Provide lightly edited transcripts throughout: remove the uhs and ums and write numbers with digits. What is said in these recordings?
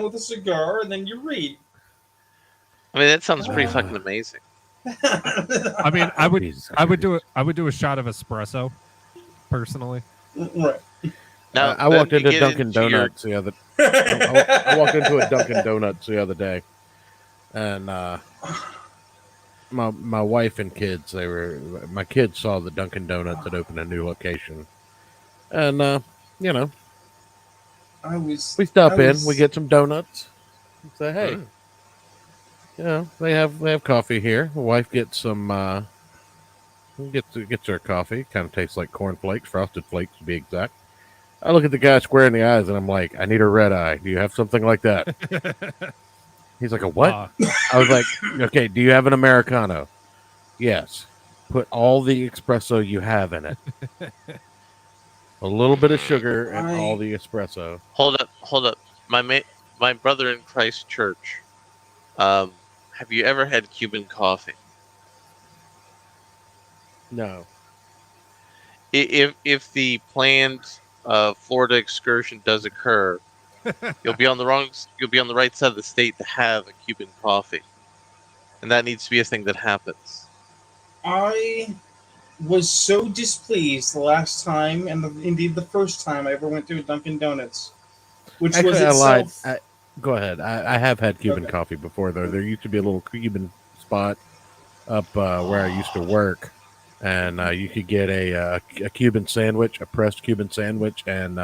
with a cigar, and then you read. I mean, that sounds pretty fucking amazing. I mean, I would do a shot of espresso, personally. Right. Now, I walked then you into get Dunkin' into your- Donuts the other. I walked into a Dunkin' Donuts the other day, and my wife and kids, my kids saw the Dunkin' Donuts had opened a new location, and you know, we stop in, we get some donuts, and say, hey, you know, they have coffee here. The wife gets some gets her coffee. Kind of tastes like cornflakes, frosted flakes to be exact. I look at the guy square in the eyes, and I'm like, I need a red eye. Do you have something like that? He's like, a what? I was like, okay, do you have an Americano? Yes. Put all the espresso you have in it. A little bit of sugar and all the espresso. Hold up. My brother in Christchurch. Have you ever had Cuban coffee? No. If the planned Florida excursion does occur, you'll be on the right side of the state to have a Cuban coffee, and that needs to be a thing that happens. I was so displeased the last time, and indeed the first time I ever went to a Dunkin' Donuts, which Actually, was I itself. lied. Go ahead. I have had Cuban coffee before, though. There used to be a little Cuban spot up where I used to work, and you could get a Cuban sandwich, a pressed Cuban sandwich, and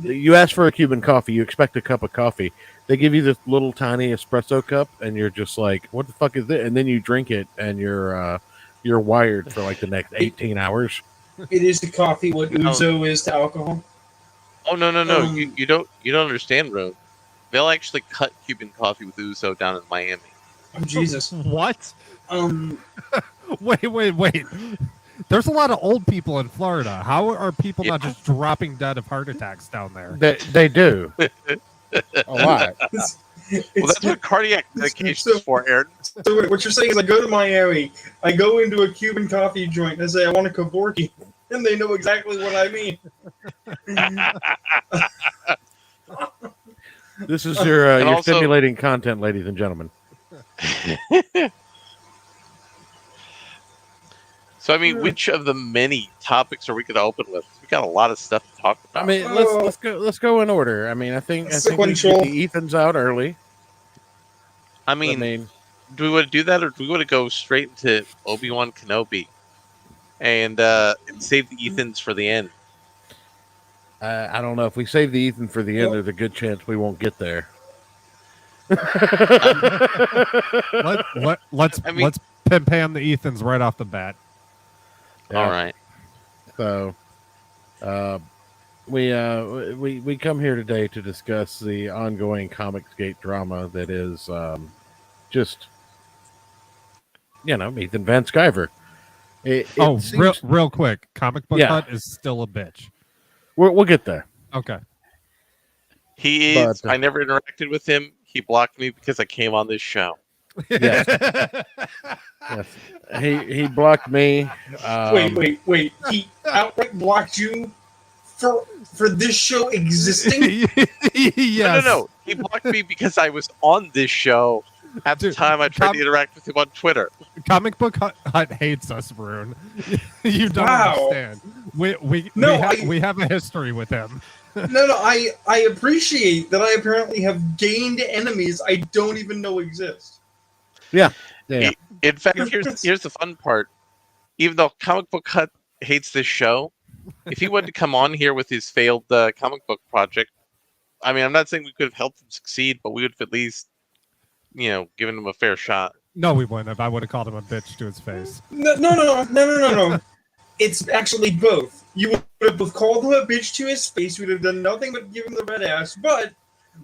you ask for a Cuban coffee, you expect a cup of coffee. They give you this little tiny espresso cup, and you're just like, "What the fuck is this?" And then you drink it, and you're wired for like the next 18 hours. It is to coffee what ouzo is to alcohol. Oh no! You don't understand, Road. They'll actually cut Cuban coffee with ouzo down in Miami. Oh Jesus! What? Wait. There's a lot of old people in Florida. How are people not just dropping dead of heart attacks down there? They do. A lot. Well, that's what cardiac medication is for, Ayrton. So what you're saying is I go to Miami, I go into a Cuban coffee joint, and I say I want a Kevorkian, and they know exactly what I mean. This is your stimulating content, ladies and gentlemen. So, I mean, which of the many topics are we going to open with? We got a lot of stuff to talk about. I mean, let's go in order. I mean, I think we get the Ethan's out early. I mean, do we want to do that, or do we want to go straight into Obi-Wan Kenobi and save the Ethans for the end? I don't know. If we save the Ethan for the end, there's a good chance we won't get there. Let's pimp ham the Ethans right off the bat. Yeah. All right. So, we come here today to discuss the ongoing Comicsgate drama that is just Ethan Van Sciver. Real quick, Comic Book Hut is still a bitch. We'll get there. Okay. He is. I never interacted with him. He blocked me because I came on this show. Yes. Yes. He blocked me. Wait. He outright blocked you for this show existing? Yes. No. He blocked me because I was on this show at the time I tried to interact with him on Twitter. Comic Book Hut hates us, Rune. You don't understand. We have a history with him. No, I appreciate that I apparently have gained enemies I don't even know exist. Yeah. In fact, here's the fun part. Even though Comic Book Hut hates this show, if he wanted to come on here with his failed comic book project, I mean, I'm not saying we could have helped him succeed, but we would have at least, given him a fair shot. No, we wouldn't have. I would have called him a bitch to his face. No. It's actually both. You would have both called him a bitch to his face. We would have done nothing but give him the red ass, but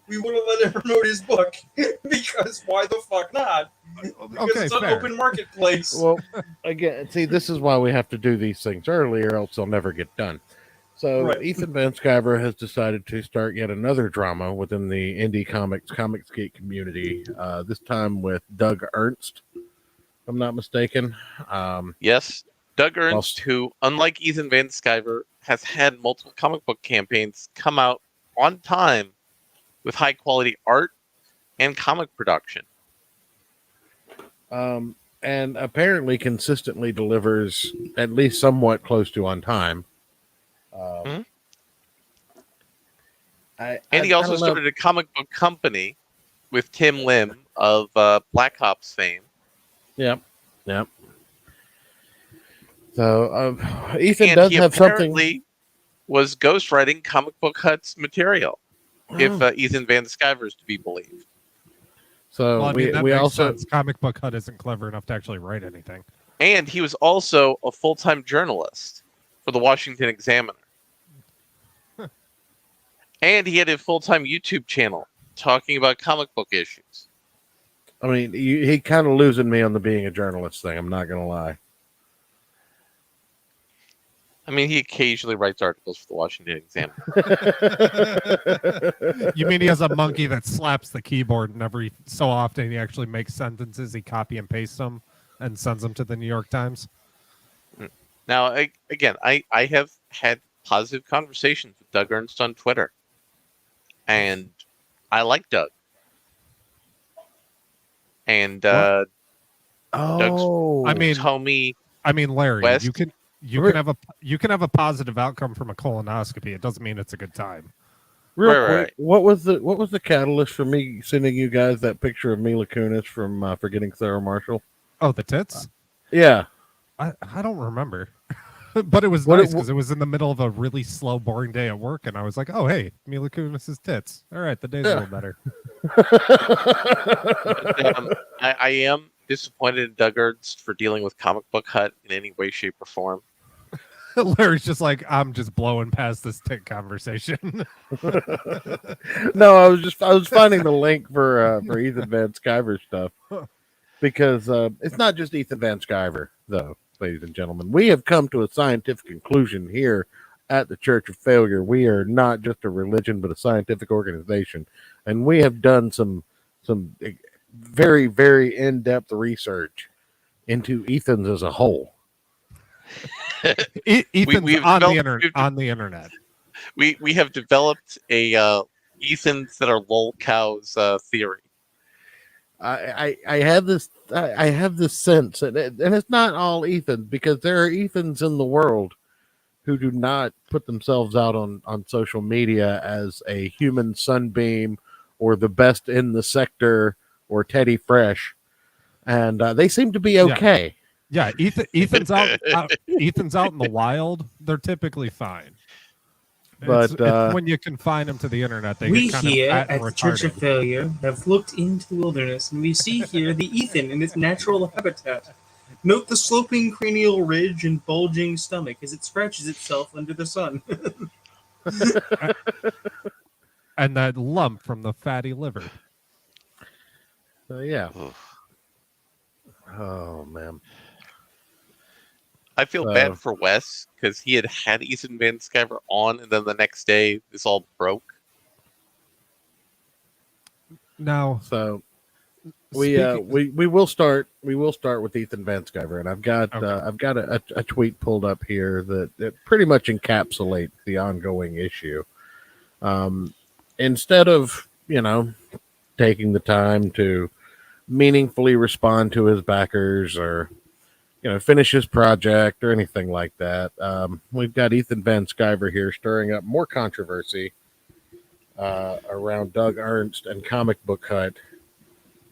we would have let him promote his book because why the fuck not? Because it's an open marketplace. Well, again, see, this is why we have to do these things early, or else they'll never get done. So Ethan Van Sciver has decided to start yet another drama within the indie Comicsgate community. This time with Doug Ernst, if I'm not mistaken. Yes, Doug Ernst, who, unlike Ethan Van Sciver, has had multiple comic book campaigns come out on time with high quality art and comic production. And apparently consistently delivers at least somewhat close to on time. And he also started a comic book company with Tim Lim of Black Ops fame. Yep. So Ethan does have something. Was ghostwriting Comic Book Hut's material, if Ethan Van Sciver is to be believed. So well, I mean, we also Comic Book Hut isn't clever enough to actually write anything. And he was also a full-time journalist for the Washington Examiner. And he had a full-time YouTube channel talking about comic book issues. I mean, he kind of losing me on the being a journalist thing. I'm not going to lie. I mean, he occasionally writes articles for the Washington Examiner. You mean he has a monkey that slaps the keyboard, and every so often he actually makes sentences, he copy and pastes them, and sends them to the New York Times? Now, again, I have had positive conversations with Doug Ernst on Twitter. And I like Doug. And Doug's homie. I mean, Larry, West. you can have a positive outcome from a colonoscopy. It doesn't mean it's a good time. Real quick, what was the catalyst for me sending you guys that picture of Mila Kunis from Forgetting Sarah Marshall? Oh, the tits? Yeah. I don't remember. But it was nice because it was in the middle of a really slow, boring day at work, and I was like, "Oh, hey, Mila Kunis's tits. All right, the day's a little better." I am disappointed in Doug Ernst for dealing with Comic Book Hut in any way, shape, or form. Larry's just like, I'm just blowing past this tit conversation. No, I was finding the link for Ethan Van Sciver stuff because it's not just Ethan Van Sciver, though. Ladies and gentlemen, we have come to a scientific conclusion here at the Church of Failure. We are not just a religion, but a scientific organization. And we have done some very, very in-depth research into Ethan's as a whole. Ethan's on the internet. We have developed a Ethans that are lol cows theory. I have this sense, and it's not all Ethan, because there are Ethans in the world who do not put themselves out on social media as a human sunbeam or the best in the sector or Teddy Fresh, and they seem to be okay. Yeah, Ethan's out Ethan's out in the wild. They're typically fine. But it's when you confine them to the internet, we here at the Church of Failure have looked into the wilderness, and we see here the Ethan in its natural habitat. Note the sloping cranial ridge and bulging stomach as it scratches itself under the sun. And that lump from the fatty liver. Yeah. Oh, man. I feel bad for Wes because he had Ethan Van Sciver on, and then the next day this all broke. Now, so we will start with Ethan Van Sciver, and I've got a tweet pulled up here that pretty much encapsulates the ongoing issue. Instead of taking the time to meaningfully respond to his backers or finish his project or anything like that. We've got Ethan Van Sciver here stirring up more controversy around Doug Ernst and Comic Book Hut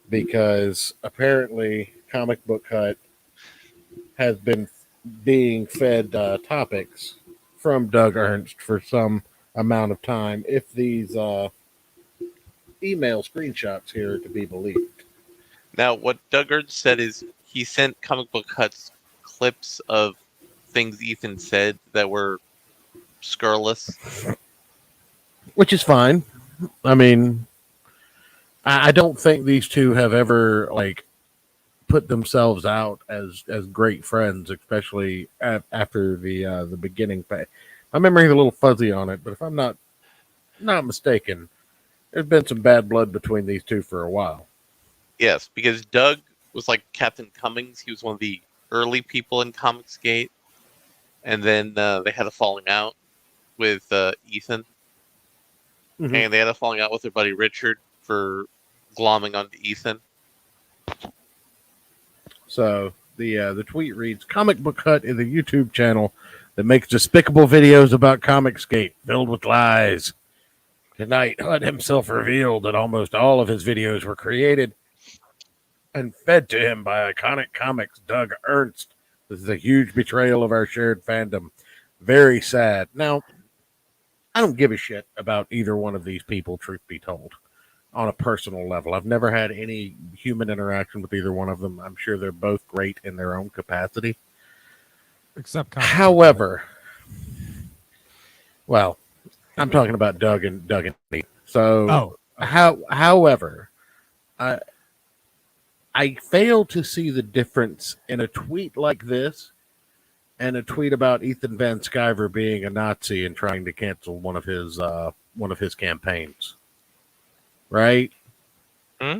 because apparently Comic Book Hut has been being fed topics from Doug Ernst for some amount of time, if these email screenshots here are to be believed. Now, what Doug Ernst said is he sent Comic Book Hut's clips of things Ethan said that were scurrilous. Which is fine. I mean, I don't think these two have ever put themselves out as great friends, especially after the beginning. My memory's a little fuzzy on it, but if I'm not mistaken, there's been some bad blood between these two for a while. Yes, because Doug was like Captain Cummings. He was one of the early people in Comicsgate, and then they had a falling out with Ethan. and they had a falling out with their buddy Richard for glomming onto Ethan. So the tweet reads, Comic Book Hut is a YouTube channel that makes despicable videos about Comicsgate filled with lies. Tonight, Hut himself revealed that almost all of his videos were created and fed to him by Iconic Comics' Doug Ernst. This is a huge betrayal of our shared fandom. Very sad. Now, I don't give a shit about either one of these people, truth be told, on a personal level. I've never had any human interaction with either one of them. I'm sure they're both great in their own capacity. Except however, well, I'm talking about Doug and me. So, however, I fail to see the difference in a tweet like this and a tweet about Ethan Van Sciver being a Nazi and trying to cancel one of his campaigns. Right? Hmm?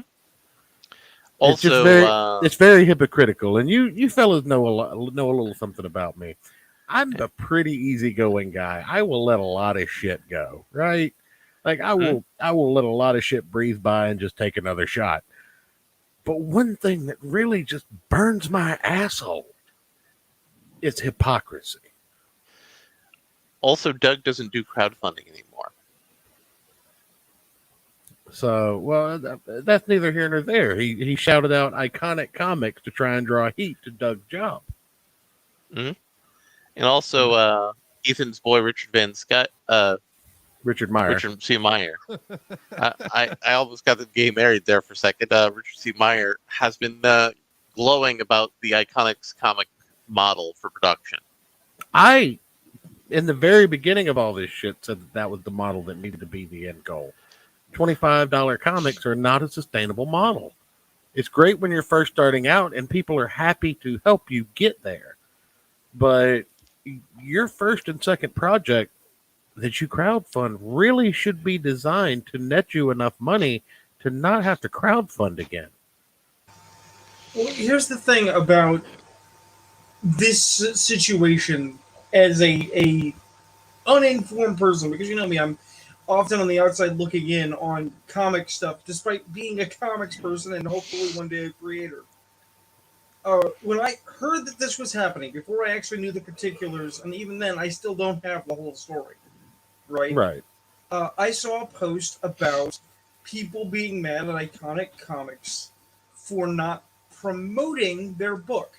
Also, it's very hypocritical, and you fellas know a little something about me. I'm a pretty easygoing guy. I will let a lot of shit go, right? Like I will let a lot of shit breathe by and just take another shot. But one thing that really just burns my asshole is hypocrisy. Also, Doug doesn't do crowdfunding anymore. So, well, that's neither here nor there. He shouted out Iconic Comics to try and draw heat to Doug's job. Mm-hmm. And also, Ethan's boy, Richard C. Meyer. I almost got the gay married there for a second. Richard C. Meyer has been glowing about the Iconics comic model for production. In the very beginning of all this shit, said that was the model that needed to be the end goal. $25 comics are not a sustainable model. It's great when you're first starting out and people are happy to help you get there. But your first and second project that you crowdfund really should be designed to net you enough money to not have to crowdfund again. Well, here's the thing about this situation as a uninformed person, because you know me, I'm often on the outside looking in on comic stuff, despite being a comics person and hopefully one day a creator. When I heard that this was happening, before I actually knew the particulars, and even then, I still don't have the whole story, right? Right. I saw a post about people being mad at Iconic Comics for not promoting their book.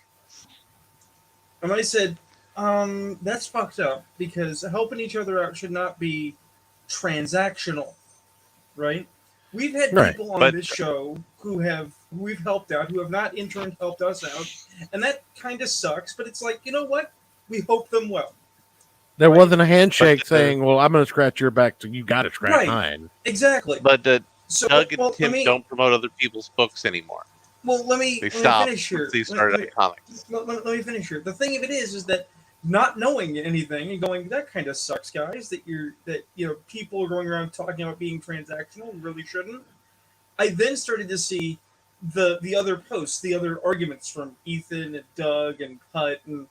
And I said, that's fucked up, because helping each other out should not be transactional, right? We've had people on this show who we've helped out, who have not in turn helped us out, and that kind of sucks, but it's like, you know what? We hope them well. There wasn't a handshake saying, well, I'm going to scratch your back, so you got to scratch mine. Exactly. But Doug and Tim don't promote other people's books anymore. Well, let me finish here. They started comics. Let me finish here. The thing of it is that not knowing anything and going, that kind of sucks, guys. That people are going around talking about being transactional and really shouldn't. I then started to see the other posts, the other arguments from Ethan and Doug and Hut and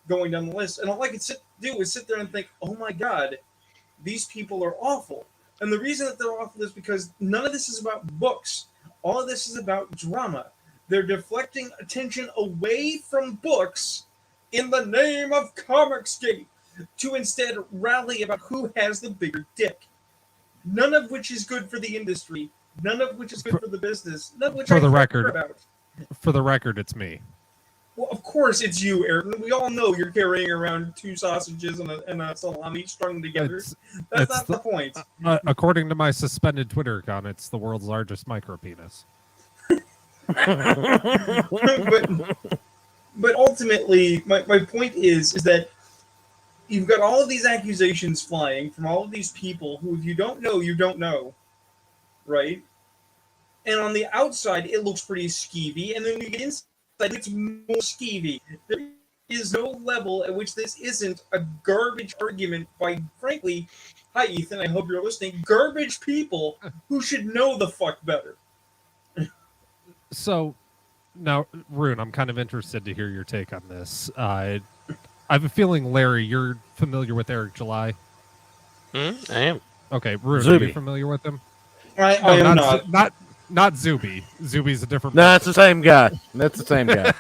going down the list, and all I could do was sit there and think, oh my god, these people are awful. And the reason that they're awful is because none of this is about books. All of this is about drama. They're deflecting attention away from books in the name of Comicsgate to instead rally about who has the bigger dick. None of which is good for the industry. None of which is good for the business. None of which for the record, it's me. Well, of course it's you, Ayrton. We all know you're carrying around 2 sausages and a salami strung together. That's not the point. According to my suspended Twitter account, it's the world's largest micropenis. But ultimately, my point is that you've got all of these accusations flying from all of these people who, if you don't know, you don't know, right? And on the outside, it looks pretty skeevy, and then you get inside, it's more skeevy. There is no level at which this isn't a garbage argument by, frankly, hi Ethan, I hope you're listening, garbage people who should know the fuck better. So, now, Rune, I'm kind of interested to hear your take on this. I have a feeling, Larry, you're familiar with Eric July. I am. Okay, Rune, are Zuby. you familiar with him? I am not. Not Zuby. Zuby's a different. No, it's the same guy. That's the same guy.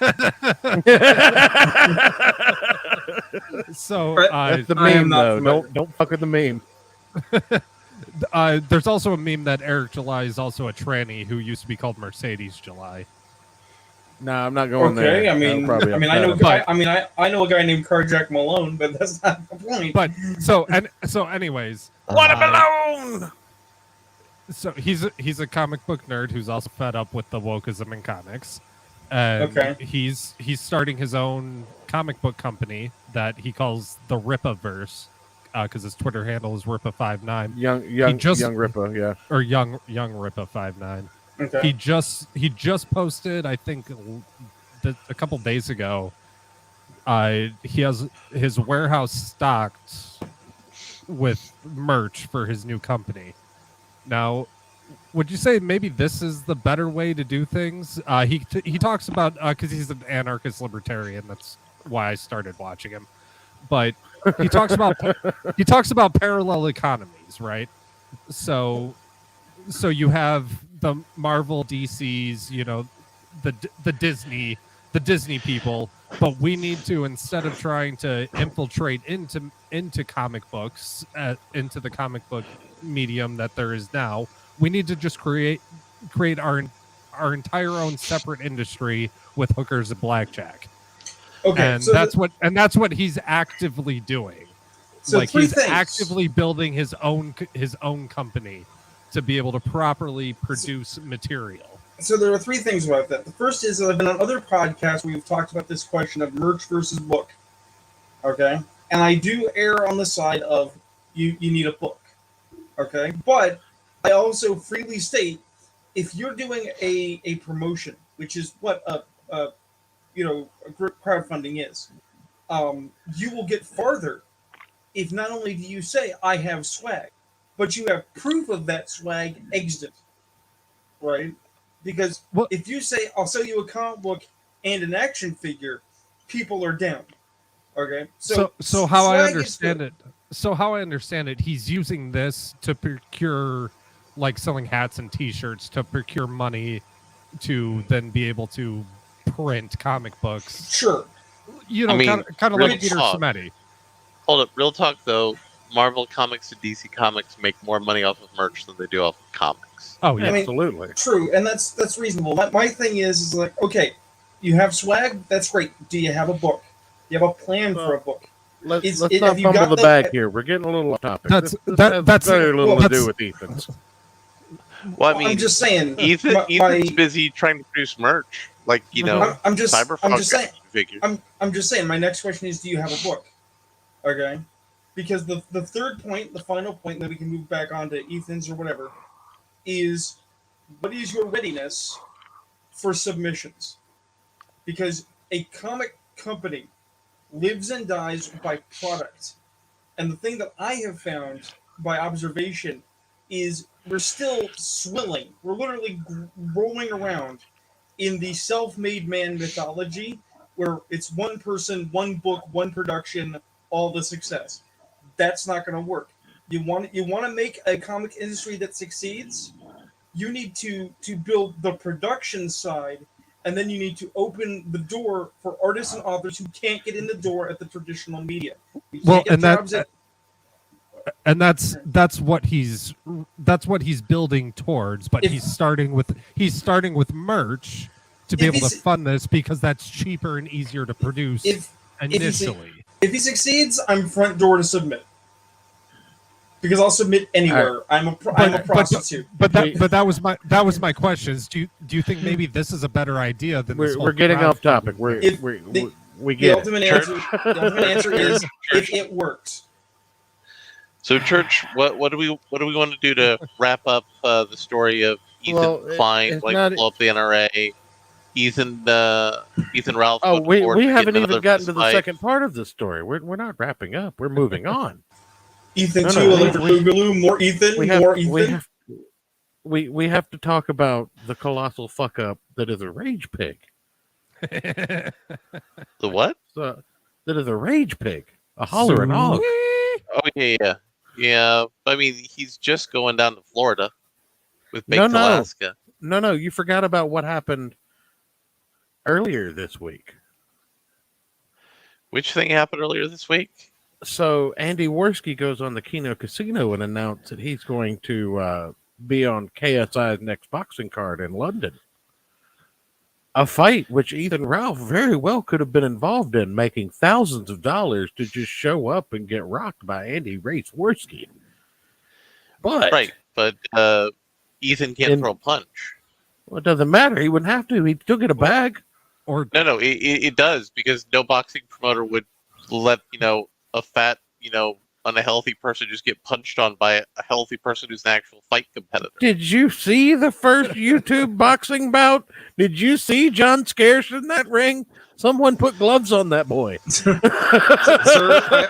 So That's the I am meme, not though. familiar. Don't fuck with the meme. there's also a meme that Eric July is also a tranny who used to be called Mercedes July. No, I'm not going there. Okay, I mean, I know, I know a guy named Carjack Malone, but that's not the point. But anyways, Watermelon. So he's a comic book nerd who's also fed up with the wokeism in comics, and he's starting his own comic book company that he calls the Rippaverse, because his Twitter handle is Rippa59. Young Rippa, yeah, or young Rippa59. Okay. He just posted, I think, a couple days ago. He has his warehouse stocked with merch for his new company. Now, would you say maybe this is the better way to do things? He talks about, because he's an anarchist libertarian. That's why I started watching him. But he talks about parallel economies, right? So you have the Marvel, DCs, the Disney people, but we need to, instead of trying to infiltrate into comic books, into the comic book medium that there is now, we need to just create our entire own separate industry with hookers and blackjack. Okay, and so that's what he's actively doing. So like, three he's things. actively building his own company to be able to properly produce material. So there are three things about that. The first is that I've been on other podcasts where we've talked about this question of merch versus book. Okay? And I do err on the side of you need a book. Okay? But I also freely state, if you're doing a promotion, which is what crowdfunding is, you will get farther if not only do you say, I have swag, but you have proof of that swag exited. Right? Because if you say, I'll sell you a comic book and an action figure, people are down. Okay? So how I understand it, he's using this to procure, like selling hats and t-shirts, to procure money to then be able to print comic books. Sure. Kind of like Peter Cimenti. Hold up, real talk though. Marvel Comics and DC Comics make more money off of merch than they do off of comics. Oh yeah, absolutely true, and that's reasonable. My thing is like, okay, you have swag, that's great. Do you have a book? Do you have a plan for a book? Let's not fumble the bag here. We're getting a little off topic. That's very little to do with Ethan's. Well, I mean, I'm just saying, Ethan's busy trying to produce merch, like I'm just saying. I'm just saying. My next question is, do you have a book? Okay, because the third point, the final point that we can move back on to Ethan's or whatever, is what is your readiness for submissions? Because a comic company lives and dies by product, and the thing that I have found by observation is we're still swilling. We're literally rolling around in the self-made man mythology, where it's one person, one book, one production, all the success. That's not going to work. You want to make a comic industry that succeeds, you need to build the production side, and then you need to open the door for artists and authors who can't get in the door at the traditional media. That's what he's building towards, but he's starting with merch to be able to fund this, because that's cheaper and easier to produce initially. If he succeeds, I'm front door to submit, because I'll submit anywhere. I'm a prostitute. But that was my question. Do you think maybe this is a better idea than this? We're getting off topic. We get the ultimate answer is if it works. So, Church, what do we want to do to wrap up the story of Ethan Klein, blow up the NRA, Ethan Ralph? Oh, we haven't even gotten to the second part of the story. We're not wrapping up. We're moving on. Ethan more Ethan. We have to talk about the colossal fuck up that is a rage pig. The what? That is a rage pig, a hollering hog. Oh yeah. Yeah, I mean, he's just going down to Florida with No, Baked no. Alaska. No, you forgot about what happened earlier this week. Which thing happened earlier this week? So Andy Worski goes on the Keno Casino and announced that he's going to be on KSI's next boxing card in London. A fight which Ethan Ralph very well could have been involved in, making thousands of dollars to just show up and get rocked by Andy Race Worski. But Ethan can't throw a punch. Well, it doesn't matter. He wouldn't have to. He'd still get a bag. Or No, it does, because no boxing promoter would let, a fat, unhealthy person just get punched on by a healthy person who's an actual fight competitor. Did you see the first YouTube boxing bout? Did you see John Scarce in that ring? Someone put gloves on that boy. Sir,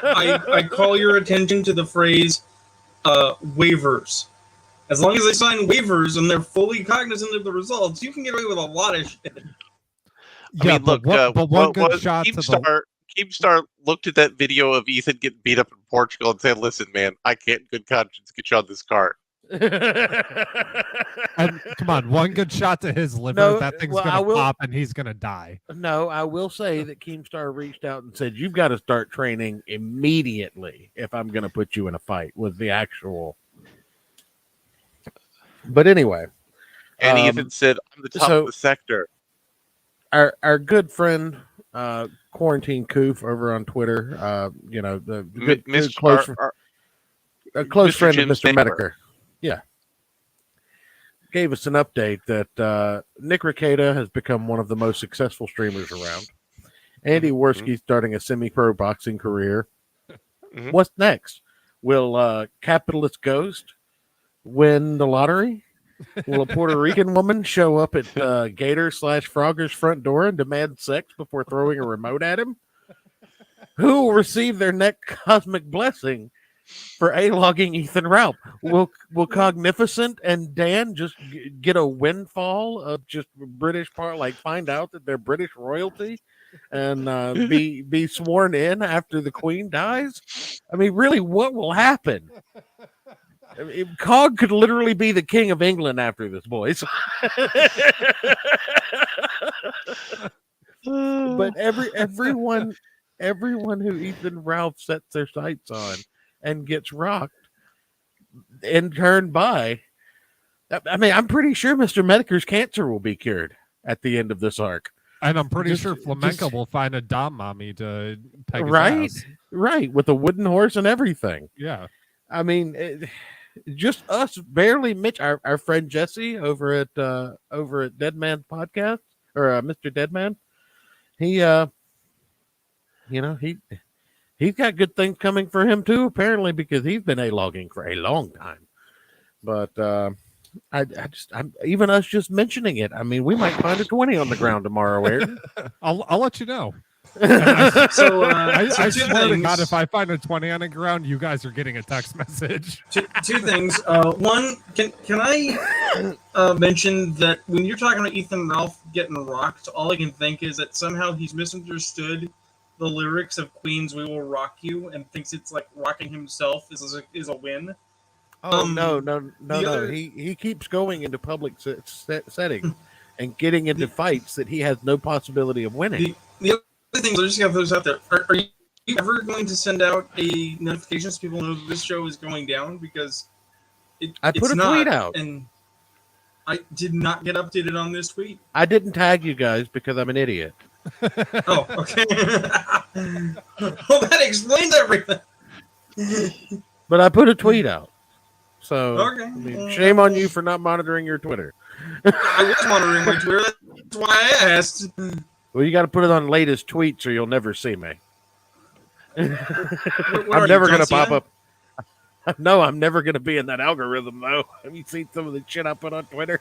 I call your attention to the phrase waivers. As long as they sign waivers and they're fully cognizant of the results, you can get away with a lot of shit. yeah, but one good shot to the Keemstar looked at that video of Ethan getting beat up in Portugal and said, "Listen, man, I can't in good conscience get you on this card." and, come on, one good shot to his liver, No, that thing's well, gonna pop and he's gonna die. No, I will say that Keemstar reached out and said, "You've got to start training immediately if I'm going to put you in a fight with the actual." But anyway, and Ethan said, "I'm the top of the sector." Our good friend Quarantine Coof over on Twitter, the good close friend of Mr. Mediker, gave us an update that Nick Rekieta has become one of the most successful streamers around. Andy Worski's starting a semi-pro boxing career. What's next? Will Capitalist Ghost win the lottery? Will a Puerto Rican woman show up at Gator/Frogger's front door and demand sex before throwing a remote at him? Who will receive their next cosmic blessing for A-logging Ethan Ralph? Will Cognificent and Dan just get a windfall of just British find out that they're British royalty and be sworn in after the Queen dies? I mean, really, what will happen? Cog could literally be the king of England after this, boys. But everyone who Ethan Ralph sets their sights on and gets rocked and turned by. I mean, I'm pretty sure Mr. Mediker's cancer will be cured at the end of this arc. And I'm pretty sure Flamenco will find a Dom mommy to peg his ass. Right, with a wooden horse and everything. Yeah. I mean, just us barely. Mitch, our friend Jesse over at Deadman Podcast or Mr. Deadman, he's got good things coming for him too. Apparently, because he's been A-logging for a long time. But I'm even us just mentioning it. I mean, we might find a 20 on the ground tomorrow, Ayrton. I'll let you know. I swear to God, if I find a 20 on the ground, you guys are getting a text message. Two things. One, can I mention that when you're talking about Ethan Ralph getting rocked, all I can think is that somehow he's misunderstood the lyrics of Queen's "We Will Rock You" and thinks it's like rocking himself is a win. Oh no! He keeps going into public settings and getting into fights that he has no possibility of winning. The other things I just got those out there. Are you ever going to send out a notification so people know that this show is going down? Because I put a tweet out, and I did not get updated on this tweet. I didn't tag you guys because I'm an idiot. Oh, okay. Well, that explains everything. But I put a tweet out. So, okay. I mean, shame on you for not monitoring your Twitter. I was monitoring my Twitter. That's why I asked. Well, you got to put it on latest tweets or you'll never see me. I'm never going to pop up. No, I'm never going to be in that algorithm, though. Have you seen some of the shit I put on Twitter?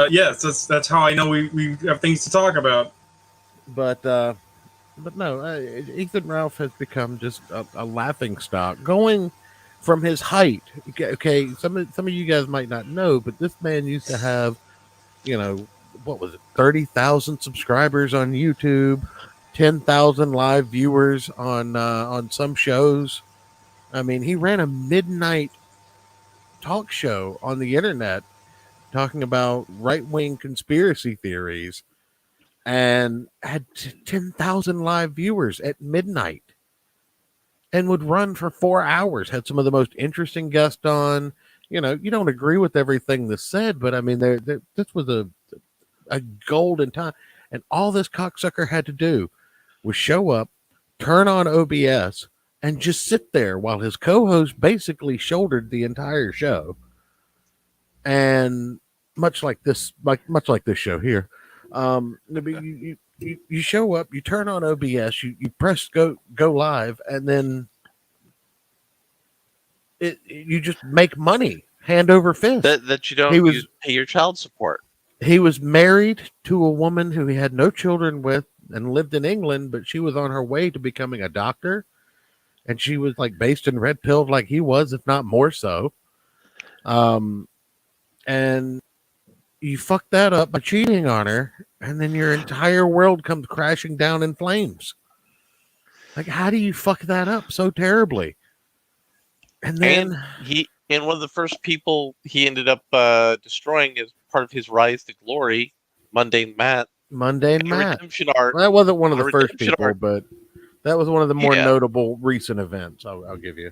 Yes, that's how I know we have things to talk about. But no, Ethan Ralph has become just a laughing stock. Going from his height, okay, some of you guys might not know, but this man used to have, what was it, 30,000 subscribers on YouTube, 10,000 live viewers on some shows. I mean, he ran a midnight talk show on the internet talking about right-wing conspiracy theories and had 10,000 live viewers at midnight and would run for 4 hours. Had some of the most interesting guests on. You know, you don't agree with everything that's said, but I mean, this was a golden time. And all this cocksucker had to do was show up, turn on OBS, and just sit there while his co-host basically shouldered the entire show. And much like this show here, you show up, you turn on OBS, you press go live, and then you just make money hand over fist. That you don't pay your child support. He was married to a woman who he had no children with and lived in England, but she was on her way to becoming a doctor, and she was like based and red pilled like he was, if not more so. And you fuck that up by cheating on her, and then your entire world comes crashing down in flames. Like, how do you fuck that up so terribly? And then one of the first people he ended up destroying as part of his rise to glory, Mundane Matt. Redemption Art. Well, that wasn't one of the first people, but that was one of the more notable recent events. I'll give you.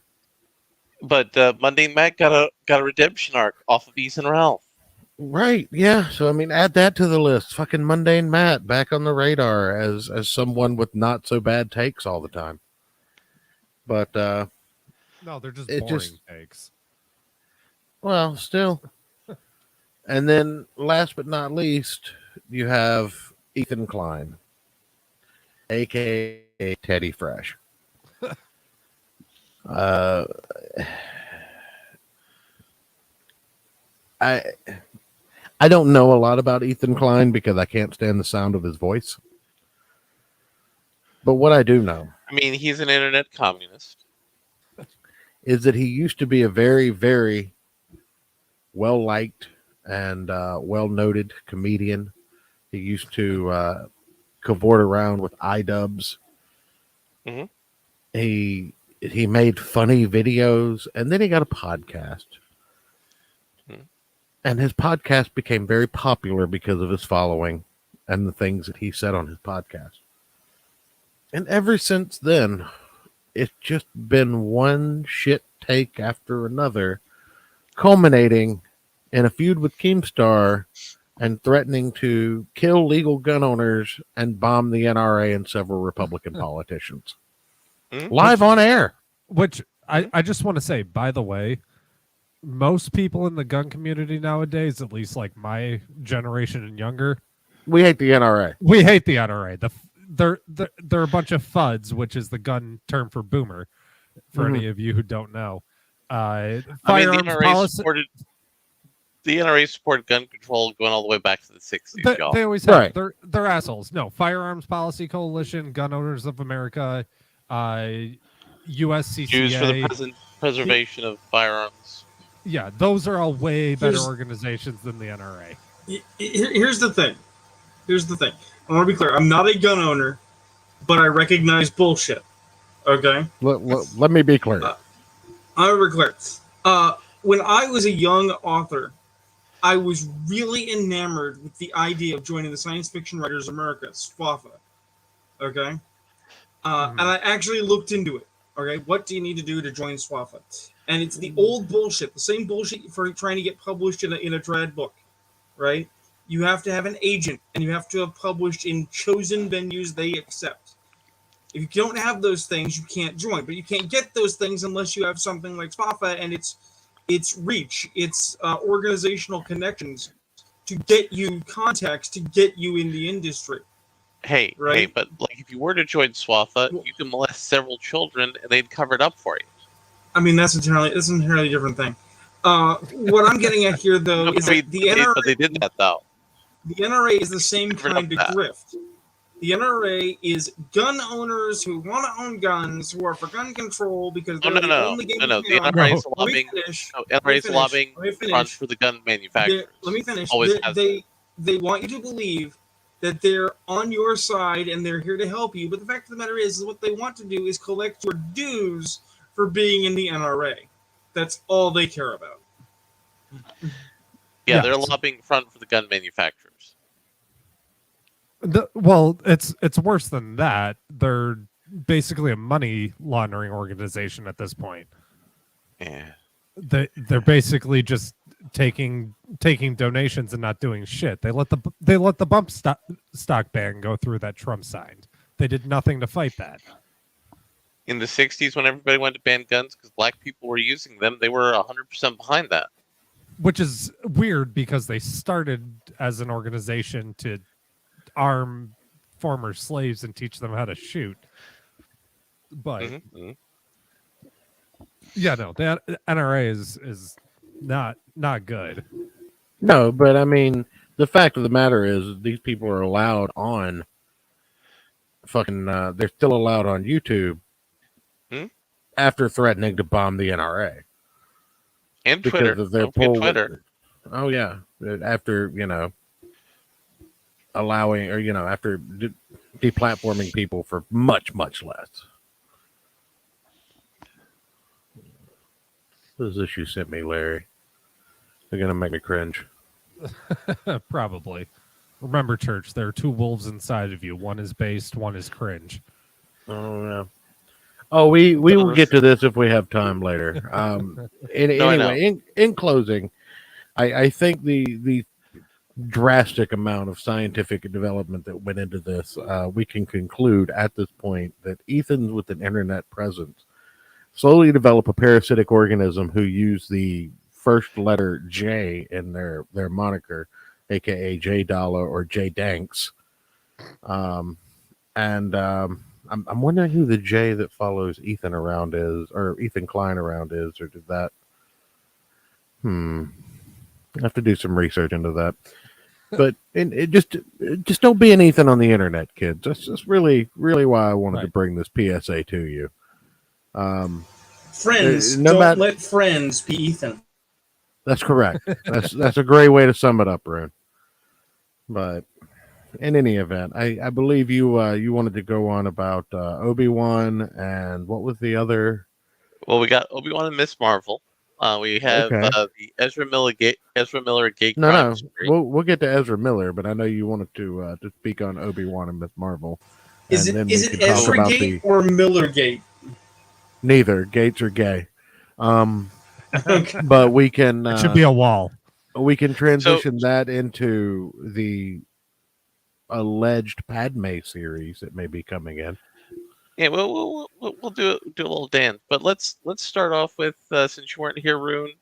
But Mundane Matt got a redemption arc off of Ethan Ralph. Right, yeah. So I mean, add that to the list. Fucking Mundane Matt back on the radar as someone with not so bad takes all the time. But no, they're just boring takes. Well, still. And then last but not least, you have Ethan Klein, aka Teddy Fresh. I don't know a lot about Ethan Klein because I can't stand the sound of his voice. But what I do know, I mean, he's an internet communist, is that he used to be a very, very well-liked and well-noted comedian. He used to cavort around with iDubbbz. Mm-hmm. He made funny videos, and then he got a podcast. Mm-hmm. And his podcast became very popular because of his following and the things that he said on his podcast. And ever since then, it's just been one shit take after another, culminating in a feud with Keemstar and threatening to kill legal gun owners and bomb the NRA and several Republican politicians. Live on air. Which I just want to say, by the way, most people in the gun community nowadays, at least like my generation and younger, we hate the NRA. We hate the NRA. They're a bunch of FUDs, which is the gun term for boomer, for any of you who don't know. The NRA supported gun control going all the way back to the 60s, y'all. They always have. Right. They're assholes. No, Firearms Policy Coalition, Gun Owners of America, USCCA. Jews for the Preservation of Firearms. Yeah, those are all way better organizations than the NRA. Here's the thing. I want to be clear. I'm not a gun owner, but I recognize bullshit. Okay? Let me be clear. I'll be clear. When I was a young author, I was really enamored with the idea of joining the Science Fiction Writers America, SFWAFA. Okay? And I actually looked into it. Okay? What do you need to do to join SFWAFA? And it's the old bullshit, the same bullshit for trying to get published in a trad book. Right? You have to have an agent, and you have to have published in chosen venues they accept. If you don't have those things, you can't join. But you can't get those things unless you have something like SFWAFA and its reach, its organizational connections to get you contacts, to get you in the industry. Hey, but like if you were to join SFWAFA, you can molest several children, and they'd cover it up for you. I mean, that's an entirely different thing. What I'm getting at here, though, is that the NRA... But they did that, though. The NRA is the same kind of grift. The NRA is gun owners who want to own guns, who are for gun control because they're the only game. No. The NRA is lobbying front for the gun manufacturers. Let me finish. They want you to believe that they're on your side and they're here to help you. But the fact of the matter is what they want to do is collect your dues for being in the NRA. That's all they care about. Yeah, they're a lobbying front for the gun manufacturers. Well, it's worse than that. They're basically a money laundering organization at this point. Yeah. They're basically just taking donations and not doing shit. They let the bump stock ban go through that Trump signed. They did nothing to fight that. In the 60s, when everybody wanted to ban guns because black people were using them, they were 100% behind that. Which is weird because they started as an organization to arm former slaves and teach them how to shoot. But yeah, no, the NRA is not good. No, but I mean, the fact of the matter is these people are allowed on fucking they're still allowed on YouTube after threatening to bomb the NRA. And because Twitter. Of their Twitter. Oh yeah, after allowing or after deplatforming people for much less. What is this you sent me, Larry? They're gonna make me cringe. Probably. Remember, Church, there are two wolves inside of you. One is based, one is cringe. Oh yeah. Oh, we will get to this if we have time later. Anyway, in closing, I think the drastic amount of scientific development that went into this, we can conclude at this point that Ethans with an internet presence slowly develop a parasitic organism who use the first letter J in their moniker, aka J Dollar or J Danks. I'm wondering who the J that follows Ethan around is, or Ethan Klein around is, or did that? I have to do some research into that. But it just don't be an Ethan on the internet, kids. That's really why I wanted to bring this PSA to you. Friends, don't let friends be Ethan. That's correct. That's a great way to sum it up, Rune. But in any event, I believe you wanted to go on about Obi-Wan and what was the other? Well, we got Obi-Wan and Miss Marvel. We have the Ezra Miller gay crime story. We'll get to Ezra Miller, but I know you wanted to speak on Obi-Wan and Miss Marvel. Is it Ezra Gate or Miller Gate? Neither. Gates are gay. Okay. But we can. It should be a wall. We can transition that into the alleged Padme series that may be coming in. Yeah, we'll do a little dance, but let's start off with since you weren't here, Rune,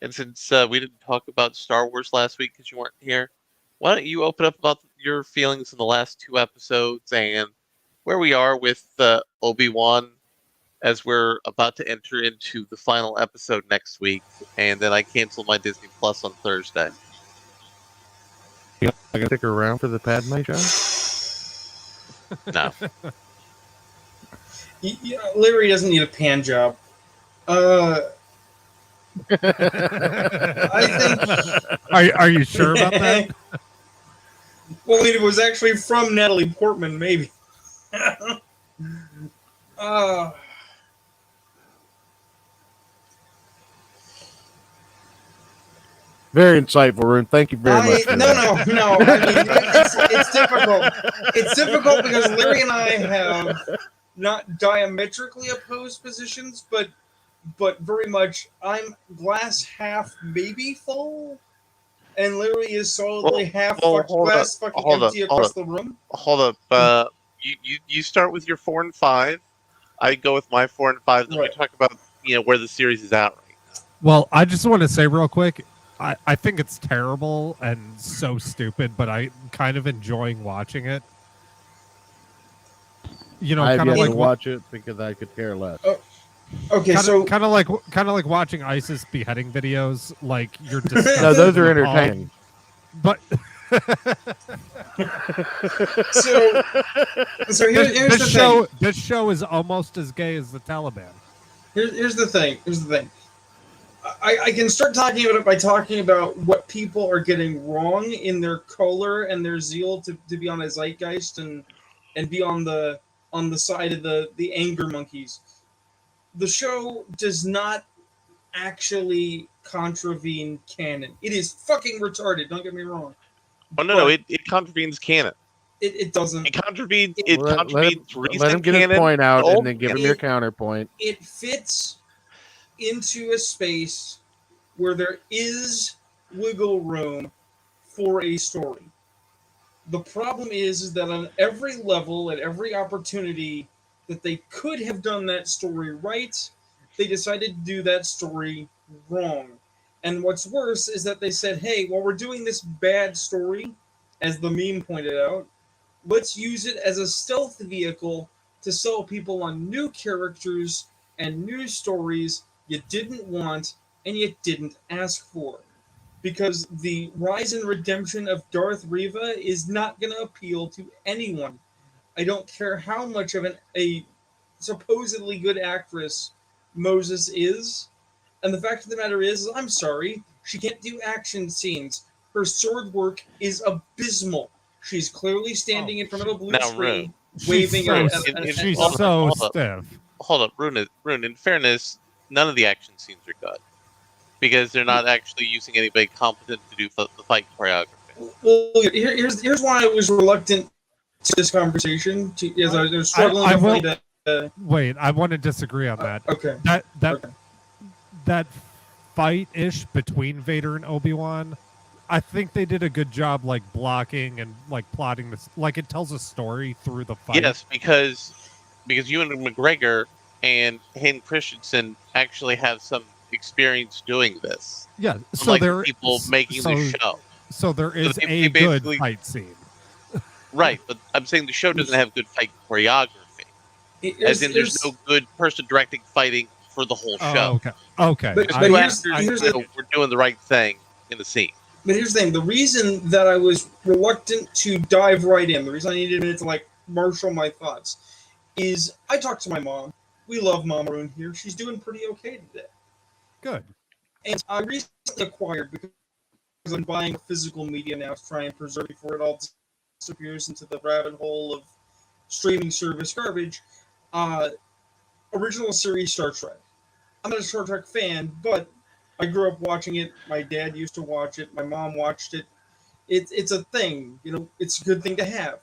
and since we didn't talk about Star Wars last week because you weren't here, why don't you open up about your feelings in the last two episodes and where we are with Obi-Wan as we're about to enter into the final episode next week, and then I cancel my Disney Plus on Thursday. I gotta stick around for the Padme show. No. Larry doesn't need a pan job. I think. Are you sure about that? Well, it was actually from Natalie Portman, maybe. Very insightful, Rune. Thank you very much. No. I mean, it's difficult. It's difficult because Larry and I have not diametrically opposed positions, but very much I'm glass half maybe full, and Larry is solidly half glass fucking empty across the room. Hold up. You start with your 4 and 5. I go with my 4 and 5. Then we talk about where the series is at right now. Well, I just want to say real quick, I think it's terrible and so stupid, but I'm kind of enjoying watching it. I have yet to watch it because I could care less. Okay, kind of like watching ISIS beheading videos. Like you're disgusted. No, those are entertaining. But so here's the thing. This show is almost as gay as the Taliban. Here's the thing. I can start talking about it by talking about what people are getting wrong in their color and their zeal to be on a zeitgeist and be on the side of the anger monkeys. the show does not actually contravene canon. It is fucking retarded, don't get me wrong. Oh no, it contravenes canon. It doesn't. It contravenes let him get canon, his point out and then give him your counterpoint. It fits into a space where there is wiggle room for a story. The problem is that on every level, at every opportunity that they could have done that story right, they decided to do that story wrong. And what's worse is that they said, hey, while we're doing this bad story, as the meme pointed out, let's use it as a stealth vehicle to sell people on new characters and new stories you didn't want and you didn't ask for. Because the rise and redemption of Darth Reva is not going to appeal to anyone. I don't care how much of a supposedly good actress Moses is. And the fact of the matter is, I'm sorry, she can't do action scenes. Her sword work is abysmal. She's clearly standing in front of a blue screen, waving She's so stiff. Hold up, Rune. In fairness, none of the action scenes are good because they're not actually using anybody competent to do the fight choreography. Well, here's why I was reluctant to this conversation. As I was struggling to find a. Wait, I want to disagree on that. Okay. That fight-ish between Vader and Obi-Wan, I think they did a good job, like, blocking and, like, plotting this. Like, it tells a story through the fight. Yes, because Ewan McGregor and Hayden Christensen actually have some experience doing this. Yeah, so there are people making the show. So there is a good fight scene. Right, but I'm saying the show doesn't have good fight choreography. As in, there's no good person directing fighting for the whole show. Okay. But we're doing the right thing in the scene. But here's the thing: the reason that I was reluctant to dive right in, the reason I needed a minute to like marshal my thoughts, is I talked to my mom. We love Mama Rune here. She's doing pretty okay today. Good. And I recently acquired, because I'm buying physical media now to try and preserve before it all disappears into the rabbit hole of streaming service garbage. Original series Star Trek. I'm not a Star Trek fan, but I grew up watching it. My dad used to watch it. My mom watched it. It's a thing, you know. It's a good thing to have.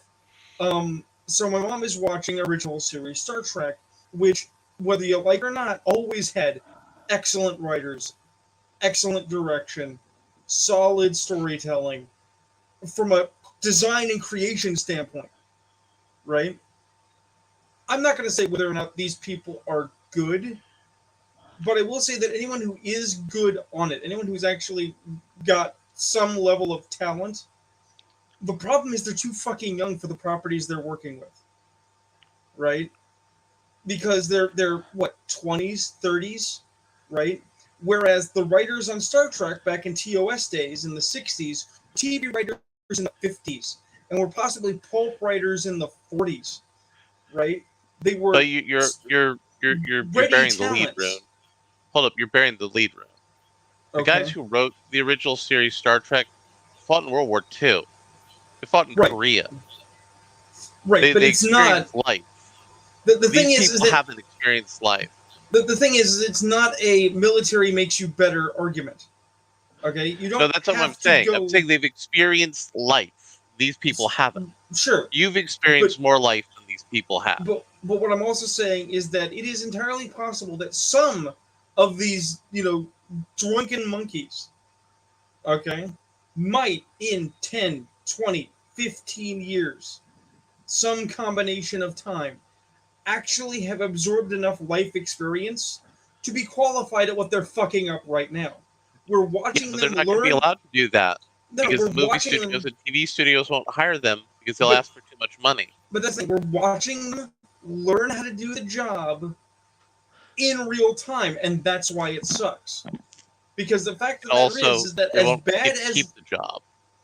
So my mom is watching original series Star Trek, which, whether you like or not, always had excellent writers, excellent direction, solid storytelling, from a design and creation standpoint, right? I'm not going to say whether or not these people are good, but I will say that anyone who is good on it, anyone who's actually got some level of talent, the problem is they're too fucking young for the properties they're working with, right? Because they're what, 20s, 30s, right? Whereas the writers on Star Trek back in TOS days in the 60s, TV writers in the 50s, and were possibly pulp writers in the 40s, right? They were. But you're burying the lead, Rune. Hold up, you're burying the lead, Rune. The guys who wrote the original series Star Trek fought in World War II. They fought in Korea. Right, but it's not life. The thing is that haven't experienced life. The thing is, it's not a military makes you better argument. Okay, you don't. No, that's not what I'm saying. I'm saying they've experienced life. These people haven't. Sure, you've experienced more life than these people have. But what I'm also saying is that it is entirely possible that some of these, drunken monkeys, okay, might in 10, 20, 15 years, some combination of time, actually have absorbed enough life experience to be qualified at what they're fucking up right now. We're watching them learn. They're not going to be allowed to do that because the movie studios and TV studios won't hire them because they'll ask for too much money. But that's the thing. We're watching them learn how to do the job in real time, and that's why it sucks. Because the fact of the matter is that as bad as keep the job.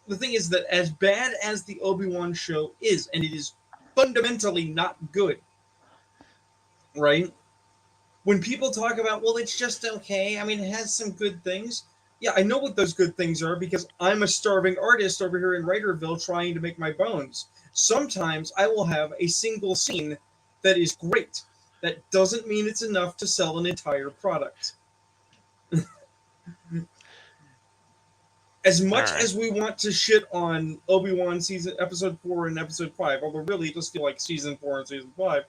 The thing is that as bad as the Obi-Wan show is, and it is fundamentally not good, right? When people talk about, well, it's just okay. I mean, it has some good things. Yeah, I know what those good things are because I'm a starving artist over here in Writerville trying to make my bones. Sometimes I will have a single scene that is great. That doesn't mean it's enough to sell an entire product. As much as we want to shit on Obi-Wan episode 4 and episode 5, although really it does feel like season 4 and season 5,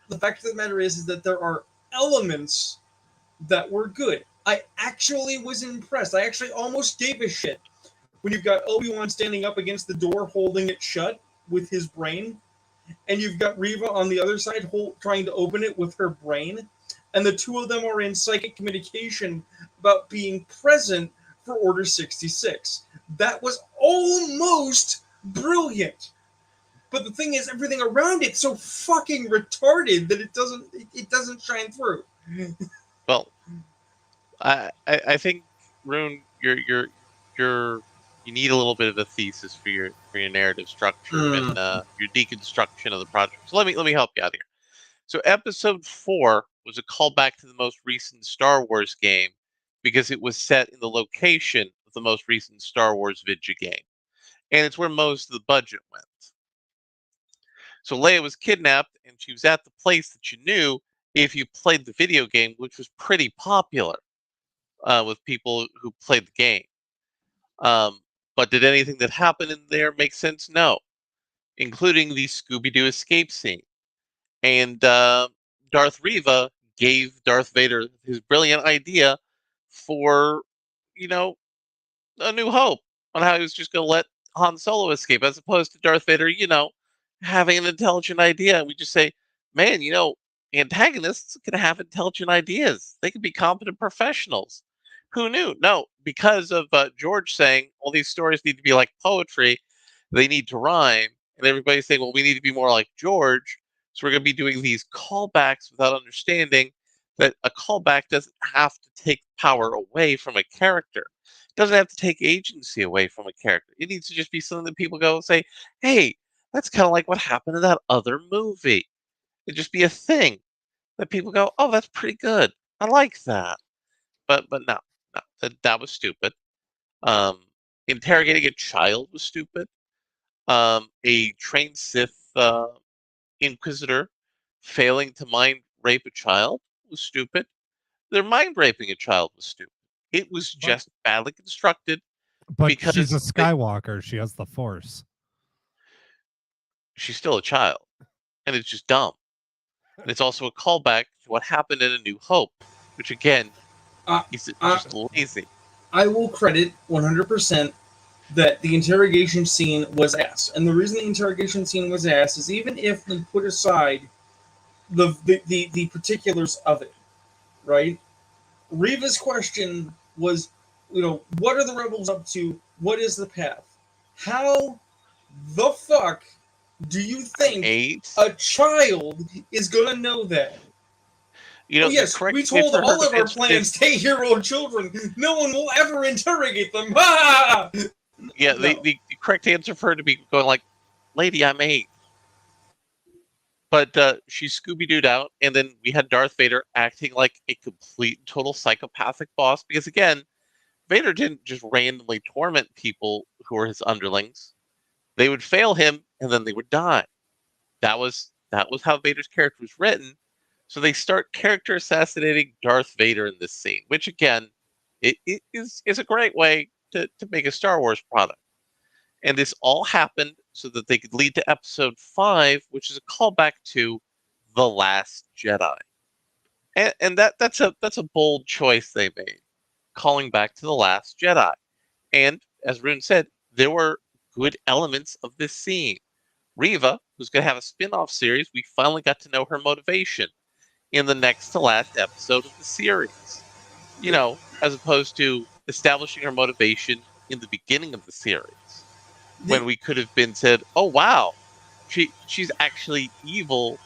the fact of the matter is that there are elements that were good. I actually was impressed. I actually almost gave a shit when you've got Obi-Wan standing up against the door holding it shut with his brain, and you've got Reva on the other side trying to open it with her brain, and the two of them are in psychic communication about being present for Order 66. That was almost brilliant. But the thing is, everything around it's so fucking retarded that it doesn't shine through. Well, I think, Rune, you need a little bit of a thesis for your narrative structure and your deconstruction of the project. So let me help you out here. So episode 4 was a callback to the most recent Star Wars game because it was set in the location of the most recent Star Wars video game, and it's where most of the budget went. So Leia was kidnapped, and she was at the place that you knew if you played the video game, which was pretty popular with people who played the game. But did anything that happened in there make sense? No, including the Scooby-Doo escape scene. And Darth Reva gave Darth Vader his brilliant idea for, A New Hope on how he was just going to let Han Solo escape, as opposed to Darth Vader, having an intelligent idea. And we just say, man, antagonists can have intelligent ideas. They can be competent professionals. Who knew? No, because of George saying all these stories need to be like poetry, they need to rhyme, and everybody's saying, well, we need to be more like George, so we're going to be doing these callbacks without understanding that a callback doesn't have to take power away from a character. It doesn't have to take agency away from a character. It needs to just be something that people go and say, hey, that's kind of like what happened in that other movie. It'd just be a thing that people go, oh, that's pretty good. I like that. But no, that was stupid. Interrogating a child was stupid. A trained Sith Inquisitor failing to mind rape a child was stupid. Their mind raping a child was stupid. It was just badly constructed. But because she's a Skywalker. She has the Force. She's still a child. And it's just dumb. And it's also a callback to what happened in A New Hope, which again is just lazy. I will credit 100% that the interrogation scene was ass. And the reason the interrogation scene was ass is even if we put aside the particulars of it, right? Reva's question was, what are the rebels up to? What is the path? How the fuck do you think a child is going to know that? Yes, we told all of our plans, 8-year-old children, no one will ever interrogate them. Yeah, the correct answer for her to be going like, lady, I'm 8. But she Scooby-Dooed out, and then we had Darth Vader acting like a complete and total psychopathic boss, because again, Vader didn't just randomly torment people who were his underlings. They would fail him, and then they would die. That was how Vader's character was written. So they start character assassinating Darth Vader in this scene, which again, it is a great way to make a Star Wars product. And this all happened so that they could lead to episode 5, which is a callback to The Last Jedi. And that's a bold choice they made, calling back to The Last Jedi. And as Rune said, there were good elements of this scene. Reva, who's going to have a spin-off series, we finally got to know her motivation in the next to last episode of the series. As opposed to establishing her motivation in the beginning of the series, when we could have been said, oh wow, she's actually evil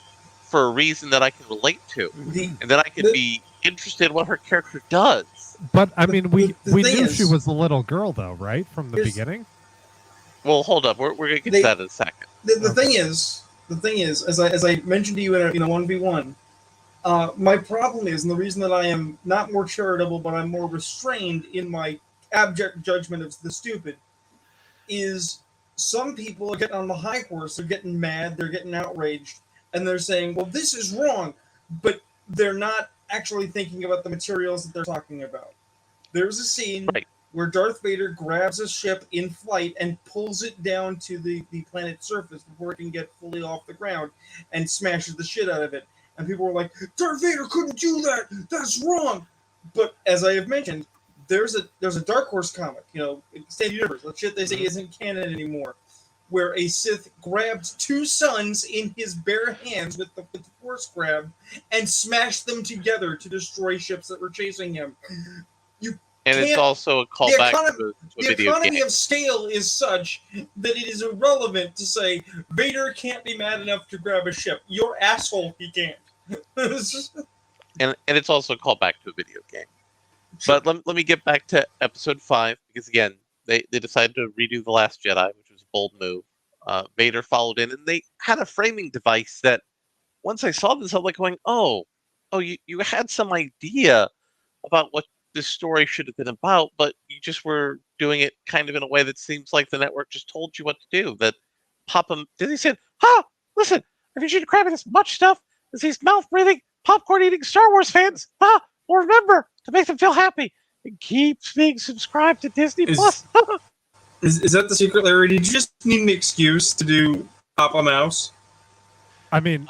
for a reason that I can relate to, and then I can be interested in what her character does. But I mean, we knew she was a little girl, though, right, from the beginning. Well, hold up, we're gonna get to that in a second. The thing is, as I mentioned to you in a 1v1, my problem is, and the reason that I am not more charitable, but I'm more restrained in my abject judgment of the stupid, is some people are getting on the high horse, they're getting mad, they're getting outraged, and they're saying, well, this is wrong, but they're not actually thinking about the materials that they're talking about. There's a scene where Darth Vader grabs a ship in flight and pulls it down to the planet's surface before it can get fully off the ground and smashes the shit out of it. And people were like, Darth Vader couldn't do that! That's wrong! But as I have mentioned, there's a Dark Horse comic, Extended Universe, that shit they say isn't canon anymore, where a Sith grabbed two suns in his bare hands with the Force grab and smashed them together to destroy ships that were chasing him. And it's also a callback to a video game. The economy of scale is such that it is irrelevant to say Vader can't be mad enough to grab a ship. You're asshole, he can't. and it's also a callback to a video game. Sure. But let me get back to episode 5, because again, they decided to redo The Last Jedi, which was a bold move. Vader followed in, and they had a framing device that once I saw this, I'm like going, oh, you had some idea about what this story should have been about, but you just were doing it kind of in a way that seems like the network just told you what to do. That Disney said, listen, I need you to grab as much stuff as these mouth-breathing, popcorn-eating Star Wars fans. Well, remember to make them feel happy and keep being subscribed to Disney Plus. Is that the secret, Larry? Did you just need an excuse to do Papa Mouse? I mean,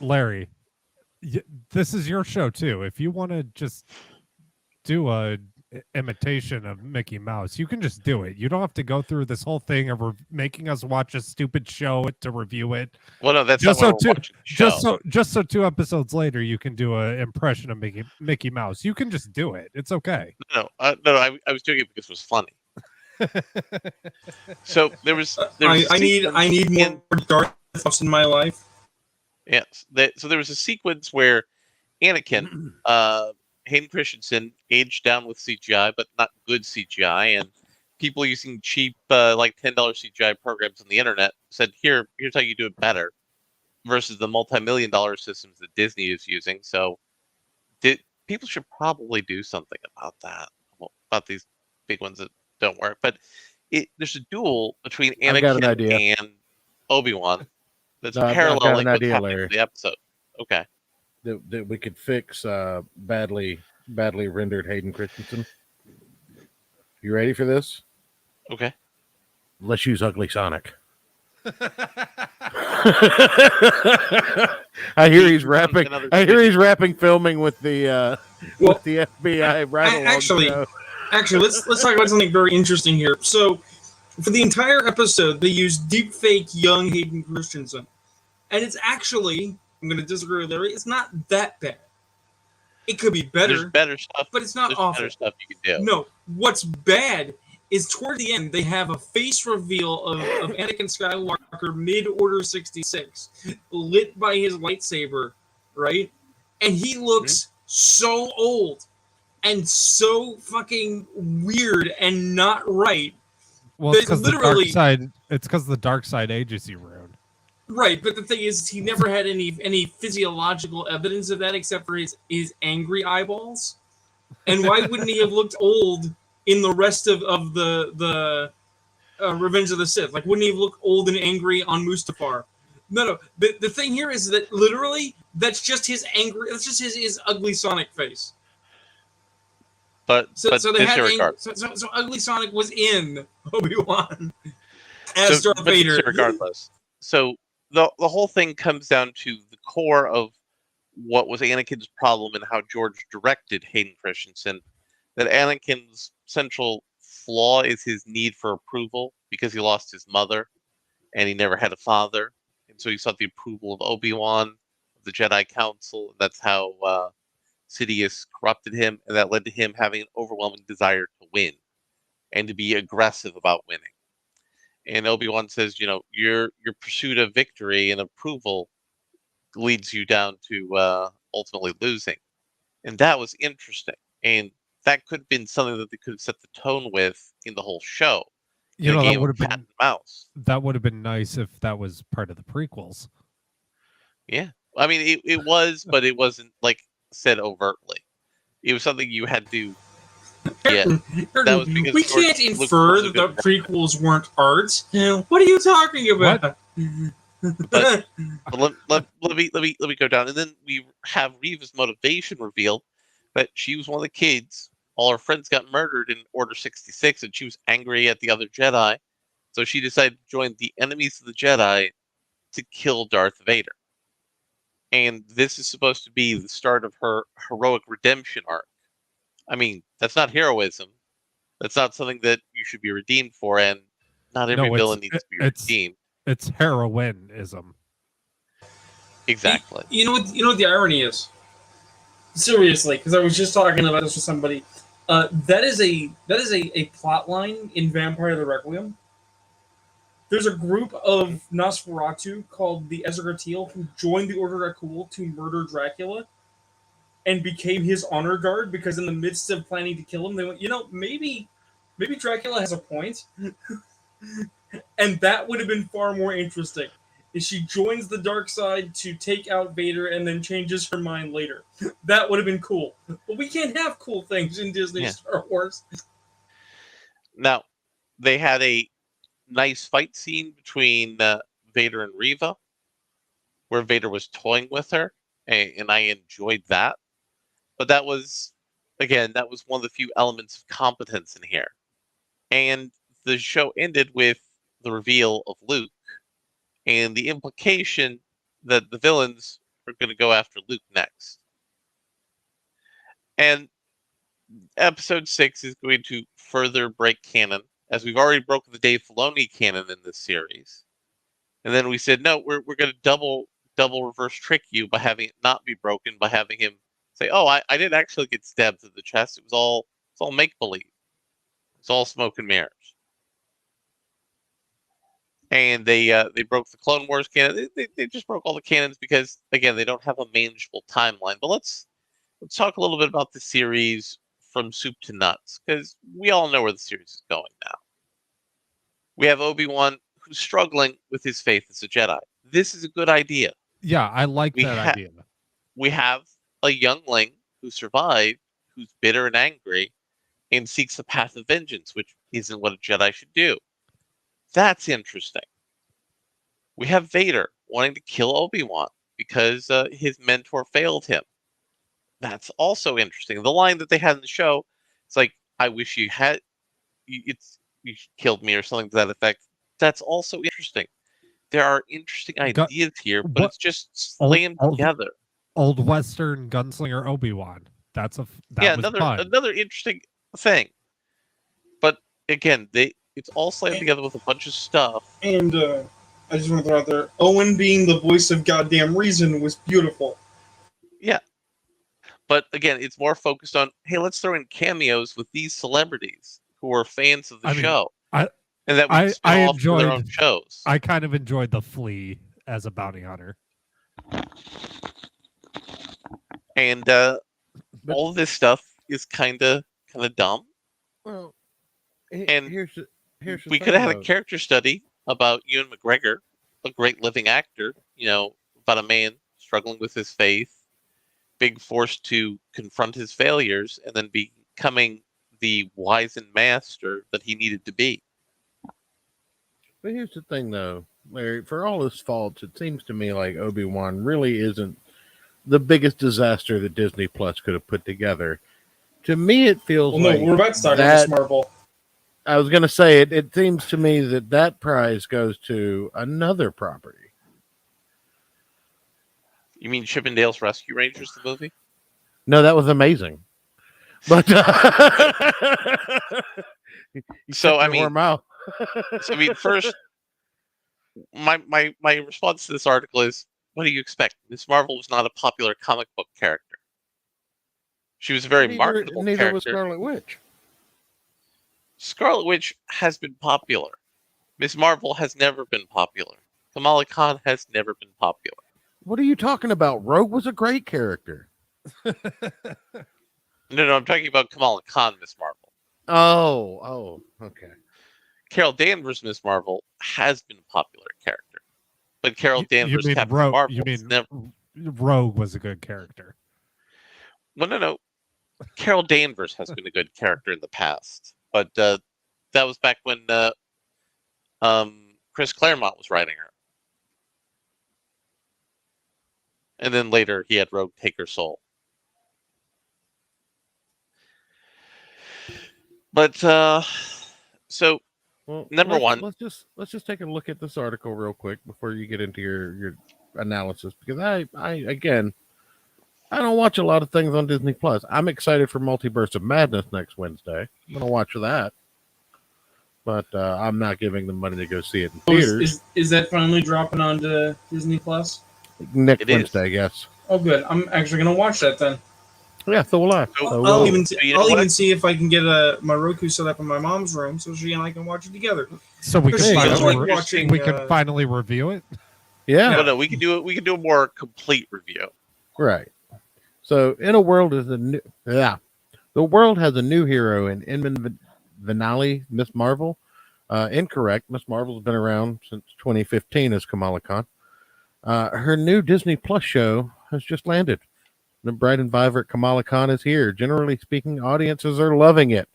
Larry, this is your show too. If you want to just do a imitation of Mickey Mouse, you can just do it. You don't have to go through this whole thing of making us watch a stupid show to review it. Well, no, that's just not so what we're watching. Just so 2 episodes later you can do an impression of Mickey Mouse. You can just do it. It's okay. No, I was doing it because it was funny. So there was I need more Darth Mouse in my life. Yes. So there was a sequence where Anakin, Hayden Christensen, aged down with CGI, but not good CGI, and people using cheap, like $10 CGI programs on the internet said, here's how you do it better, versus the multi-million-dollar systems that Disney is using. So people should probably do something about that, about these big ones that don't work. But there's a duel between Anakin and Obi-Wan that's paralleling what's happening in the episode. Okay. That we could fix badly rendered Hayden Christensen. You ready for this? Okay. Let's use Ugly Sonic. I hear he's rapping. Filming with the FBI ride-along. Actually, let's talk about something very interesting here. So, for the entire episode, they used deepfake young Hayden Christensen, and it's actually, I'm going to disagree with Larry, it's not that bad. It could be better. There's better stuff, but it's not awful. Better stuff you can do. No, what's bad is toward the end they have a face reveal of Anakin Skywalker mid-Order 66, lit by his lightsaber, right? And he looks so old and so fucking weird and not right. Well, it's because the dark side ages you, Rune. Right, but the thing is, he never had any physiological evidence of that except for his angry eyeballs. And why wouldn't he have looked old in the rest of the Revenge of the Sith? Like, wouldn't he have looked old and angry on Mustafar? No. The thing here is that literally, that's just his ugly Sonic face. So they had so Ugly Sonic was in Obi-Wan as Darth Vader. Regardless, so the whole thing comes down to the core of what was Anakin's problem and how George directed Hayden Christensen. That Anakin's central flaw is his need for approval because he lost his mother and he never had a father, and so he sought the approval of Obi-Wan, of the Jedi Council, and that's how Sidious corrupted him, and that led to him having an overwhelming desire to win and to be aggressive about winning. And Obi-Wan says, your pursuit of victory and approval leads you down to ultimately losing. And that was interesting. And that could have been something that they could have set the tone with in the whole show. That would have been cat and mouse. That would have been nice if that was part of the prequels. Yeah. I mean, it was, but it wasn't like said overtly. It was something you had to get. That was because we can't infer that the prequels weren't art. What are you talking about? But let me go down, and then we have Reva's motivation revealed that she was one of the kids. All her friends got murdered in Order 66, and she was angry at the other Jedi, so she decided to join the enemies of the Jedi to kill Darth Vader. And this is supposed to be the start of her heroic redemption arc. I mean, that's not heroism. That's not something that you should be redeemed for, and not every villain needs to be redeemed. It's heroinism. Exactly. You know what the irony is? Seriously, because I was just talking about this with somebody. That is a plot line in Vampire the Requiem. There's a group of Nosferatu called the Ezra who joined the Order Rakul to murder Dracula and became his honor guard because in the midst of planning to kill him, they went, maybe Dracula has a point. And that would have been far more interesting. If she joins the dark side to take out Vader and then changes her mind later. That would have been cool. But we can't have cool things in Disney Star Wars. Now, they had a nice fight scene between Vader and Reva, where Vader was toying with her, and I enjoyed that. But that was one of the few elements of competence in here. And the show ended with the reveal of Luke, and the implication that the villains are going to go after Luke next. And episode 6 is going to further break canon, as we've already broken the Dave Filoni canon in this series. And then we said, no, we're going to double reverse trick you by having it not be broken, by having him say, oh, I didn't actually get stabbed through the chest. It's all make-believe. It's all smoke and mirrors. And they broke the Clone Wars canon. They just broke all the canons because, again, they don't have a manageable timeline. But let's talk a little bit about the series from soup to nuts, because we all know where the series is going now. We have Obi-Wan, who's struggling with his faith as a Jedi. This is a good idea. Yeah, I like that idea. We have a youngling who survived, who's bitter and angry, and seeks the path of vengeance, which isn't what a Jedi should do. That's interesting. We have Vader wanting to kill Obi-Wan because his mentor failed him. That's also interesting. The line that they had in the show, it's like, I wish you killed me, or something to that effect. That's also interesting. There are interesting ideas here, but it's just slammed together. Old Western gunslinger Obi-Wan. Another interesting thing. But again, it's all slammed together with a bunch of stuff. And I just want to throw out there, Owen being the voice of goddamn reason was beautiful. Yeah. But again, it's more focused on, hey, let's throw in cameos with these celebrities who are fans of the show. I enjoyed their own shows. I kind of enjoyed the Flea as a bounty hunter. And all of this stuff is kind of dumb. Well, and here's we could have had a character study about Ewan McGregor, a great living actor, about a man struggling with his faith, being forced to confront his failures, and then becoming the wizened master that he needed to be. But here's the thing, though, Larry. For all his faults, it seems to me like Obi-Wan really isn't the biggest disaster that Disney Plus could have put together. To me, it feels like... we're about to start on this Marvel. I was going to say, it seems to me that prize goes to another property. You mean Chippendale's Rescue Rangers, the movie? No, that was amazing. But first, my response to this article is, what do you expect? Miss Marvel was not a popular comic book character. She was a very marketable character. Neither was Scarlet Witch. Scarlet Witch has been popular. Miss Marvel has never been popular. Kamala Khan has never been popular. What are you talking about? Rogue was a great character. No, I'm talking about Kamala Khan, Miss Marvel. Oh, okay. Carol Danvers, Miss Marvel, has been a popular character. But Carol Danvers, Captain Marvel, Rogue was a good character. Well, no. Carol Danvers has been a good character in the past. But that was back when Chris Claremont was writing her. And then later he had Rogue take her soul. But so Well, number one, let's just take a look at this article real quick before you get into your analysis, because I again, I don't watch a lot of things on Disney Plus. I'm excited for Multiverse of Madness next Wednesday. I'm gonna watch that, but I'm not giving them money to go see it in theaters. Is that finally dropping onto Disney Plus? Next Wednesday, yes. Oh, good. I'm actually gonna watch that then. Yeah, so will I. I'll even see if I can get my Roku set up in my mom's room so she and I can watch it together. So we Because can finally review it. Yeah. No, we can do it. We can do a more complete review. Right. So, in a world is a new, the world has a new hero in Inman Venali, Miss Marvel. Incorrect. Miss Marvel's been around since 2015 as Kamala Khan. Her new Disney Plus show has just landed. The bright and vibrant Kamala Khan is here. Generally speaking, audiences are loving it.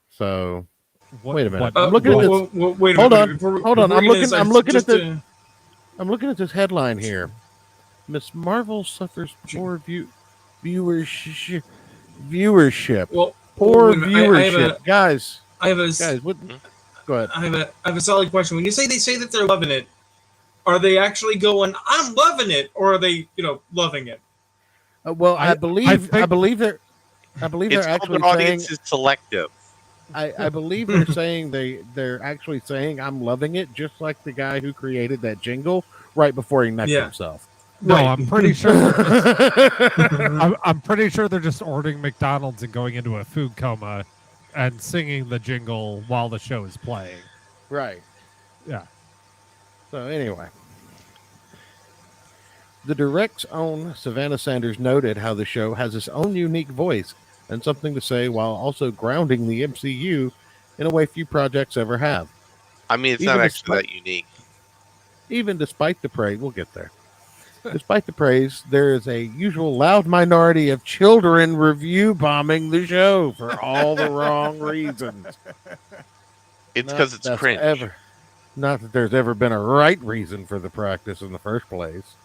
So, wait a minute. I'm looking at this. Wait a minute. Hold on. I'm looking at this. I'm looking at this headline here. Miss Marvel suffers poor viewership. Well, poor viewership, guys. Go ahead. I have a solid question. When you say that they're loving it, are they actually going, "I'm loving it," or are they, loving it? Well, I believe they're actually audience saying is selective. I believe they're saying they're actually saying I'm loving it, just like the guy who created that jingle right before he necked himself. No, right. I'm pretty sure. I'm pretty sure they're just ordering McDonald's and going into a food coma, and singing the jingle while the show is playing. Right. Yeah. So anyway, the Direct's own Savannah Sanders noted how the show has its own unique voice and something to say, while also grounding the MCU in a way few projects ever have. I mean, it's not actually that unique. Even despite the praise, we'll get there. Despite the praise, there is a usual loud minority of children review bombing the show for all the wrong reasons. It's because it's cringe. Not that there's ever been a right reason for the practice in the first place.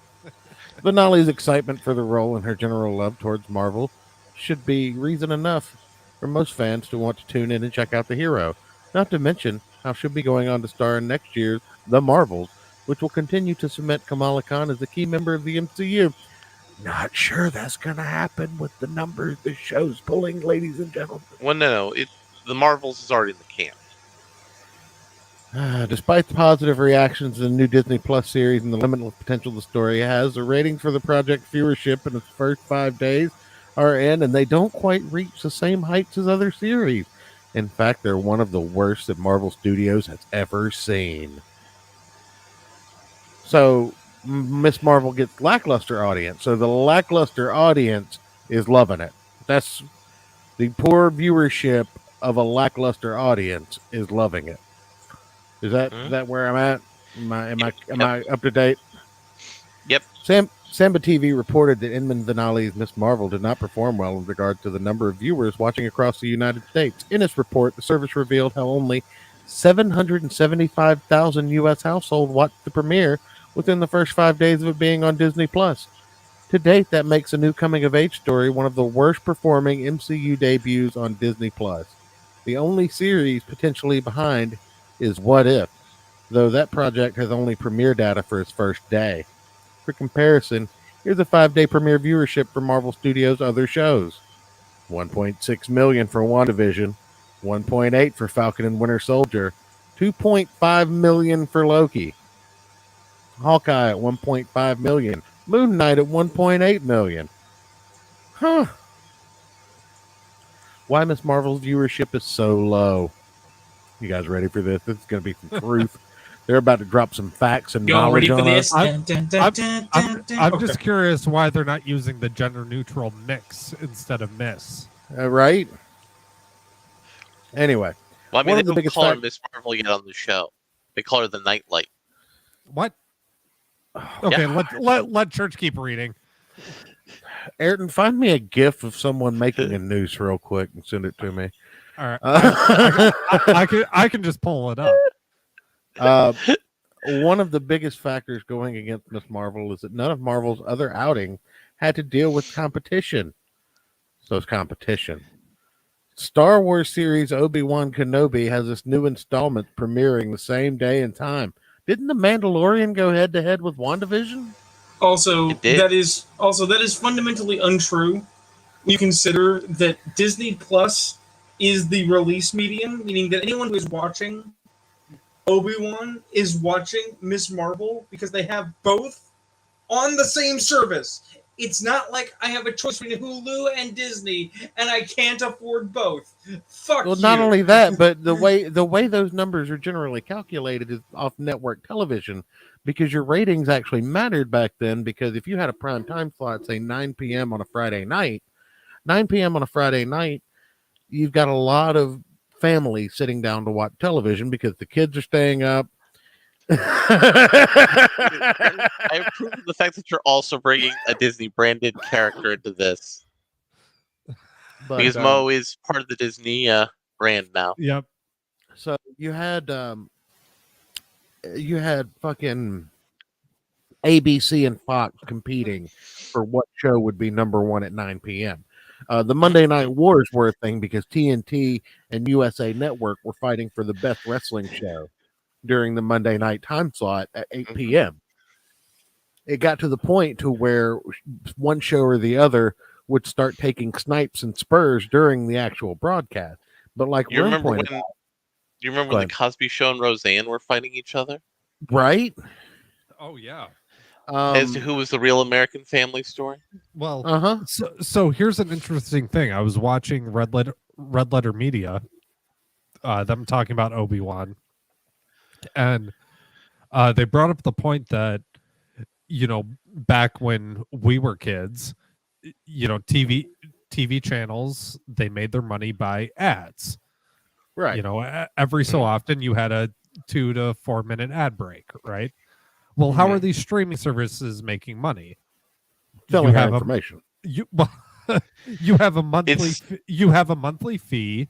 Benali's excitement for the role and her general love towards Marvel should be reason enough for most fans to want to tune in and check out the hero. Not to mention how she'll be going on to star in next year's The Marvels, which will continue to cement Kamala Khan as a key member of the MCU. Not sure that's going to happen with the numbers the show's pulling, ladies and gentlemen. Well, no. The Marvels is already in the camp. Despite the positive reactions to the new Disney Plus series and the limitless potential the story has, the ratings for the project viewership in its first 5 days are in, and they don't quite reach the same heights as other series. In fact, they're one of the worst that Marvel Studios has ever seen. So, Miss Marvel gets lackluster audience. So the lackluster audience is loving it. That's the poor viewership of a lackluster audience is loving it. Is that where I'm at? Am I up to date? Yep. Samba TV reported that Inman Venali's Miss Marvel did not perform well in regard to the number of viewers watching across the United States. In its report, the service revealed how only 775,000 U.S. households watched the premiere within the first 5 days of it being on Disney Plus. To date, that makes a new coming-of-age story one of the worst-performing MCU debuts on Disney Plus. The only series potentially behind is What If, though that project has only premiere data for its first day. For comparison, here's a 5-day premiere viewership for Marvel Studios' other shows. 1.6 million for WandaVision, 1.8 for Falcon and Winter Soldier, 2.5 million for Loki, Hawkeye at 1.5 million, Moon Knight at 1.8 million. Huh. Why Miss Marvel's viewership is so low? You guys ready for this? This is going to be some truth. They're about to drop some facts and knowledge on us. I'm just curious why they're not using the gender-neutral mix instead of Miss. Right? Anyway. Well, I mean, they don't call her Miss Marvel yet on the show. They call her the Nightlight. What? Okay, let Church keep reading. Ayrton, find me a GIF of someone making a noose real quick and send it to me. All right. I can just pull it up. one of the biggest factors going against Miss Marvel is that none of Marvel's other outing had to deal with competition. So it's competition. Star Wars series Obi-Wan Kenobi has this new installment premiering the same day and time. Didn't The Mandalorian go head to head with WandaVision? Also, that is fundamentally untrue. You consider that Disney Plus is the release medium, meaning that anyone who is watching Obi-Wan is watching Miss Marvel because they have both on the same service. It's not like I have a choice between Hulu and Disney, and I can't afford both. Fuck Well, you. not only that, but the way those numbers are generally calculated is off network television, because your ratings actually mattered back then. Because if you had a prime time slot, say 9 p.m. on a Friday night, you've got a lot of families sitting down to watch television because the kids are staying up. I approve of the fact that you're also bringing a Disney branded character into this, because Mo is part of the Disney brand now. Yep. So you had fucking ABC and Fox competing for what show would be number one at 9 p.m. The Monday Night Wars were a thing because TNT and USA Network were fighting for the best wrestling show during the Monday night time slot at 8 p.m. It got to the point to where one show or the other would start taking snipes and spurs during the actual broadcast. But like you remember when the Cosby Show and Roseanne were fighting each other? Right? Oh yeah. As to who was the real American Family story? Well, so here's an interesting thing. I was watching Red Letter Media, them talking about Obi-Wan, and they brought up the point that, back when we were kids, TV channels, they made their money by ads. Right. Every so often you had a 2 to 4 minute ad break, right? Well, how are these streaming services making money? Selling information. You have a monthly fee,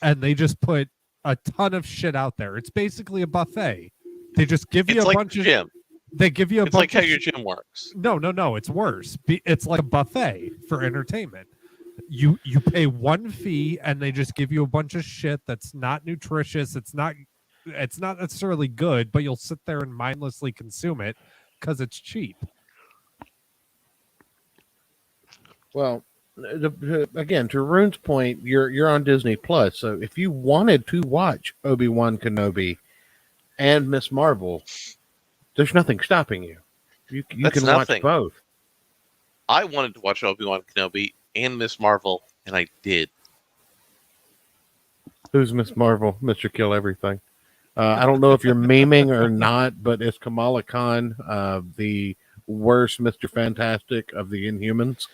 and they just put a ton of shit out there. It's basically a buffet. They just give you a bunch of gym. They give you a bunch. It's like how your gym works. No, it's worse. It's like a buffet for entertainment. You pay one fee, and they just give you a bunch of shit that's not nutritious. It's not necessarily good, but you'll sit there and mindlessly consume it because it's cheap. Well, again, to Rune's point, you're on Disney Plus, so if you wanted to watch Obi-Wan Kenobi and Miss Marvel, there's nothing stopping you. You can watch both. I wanted to watch Obi-Wan Kenobi and Miss Marvel, and I did. Who's Miss Marvel? Mr. Kill Everything. I don't know if you're memeing or not, but it's Kamala Khan, the worst Mr. Fantastic of the Inhumans.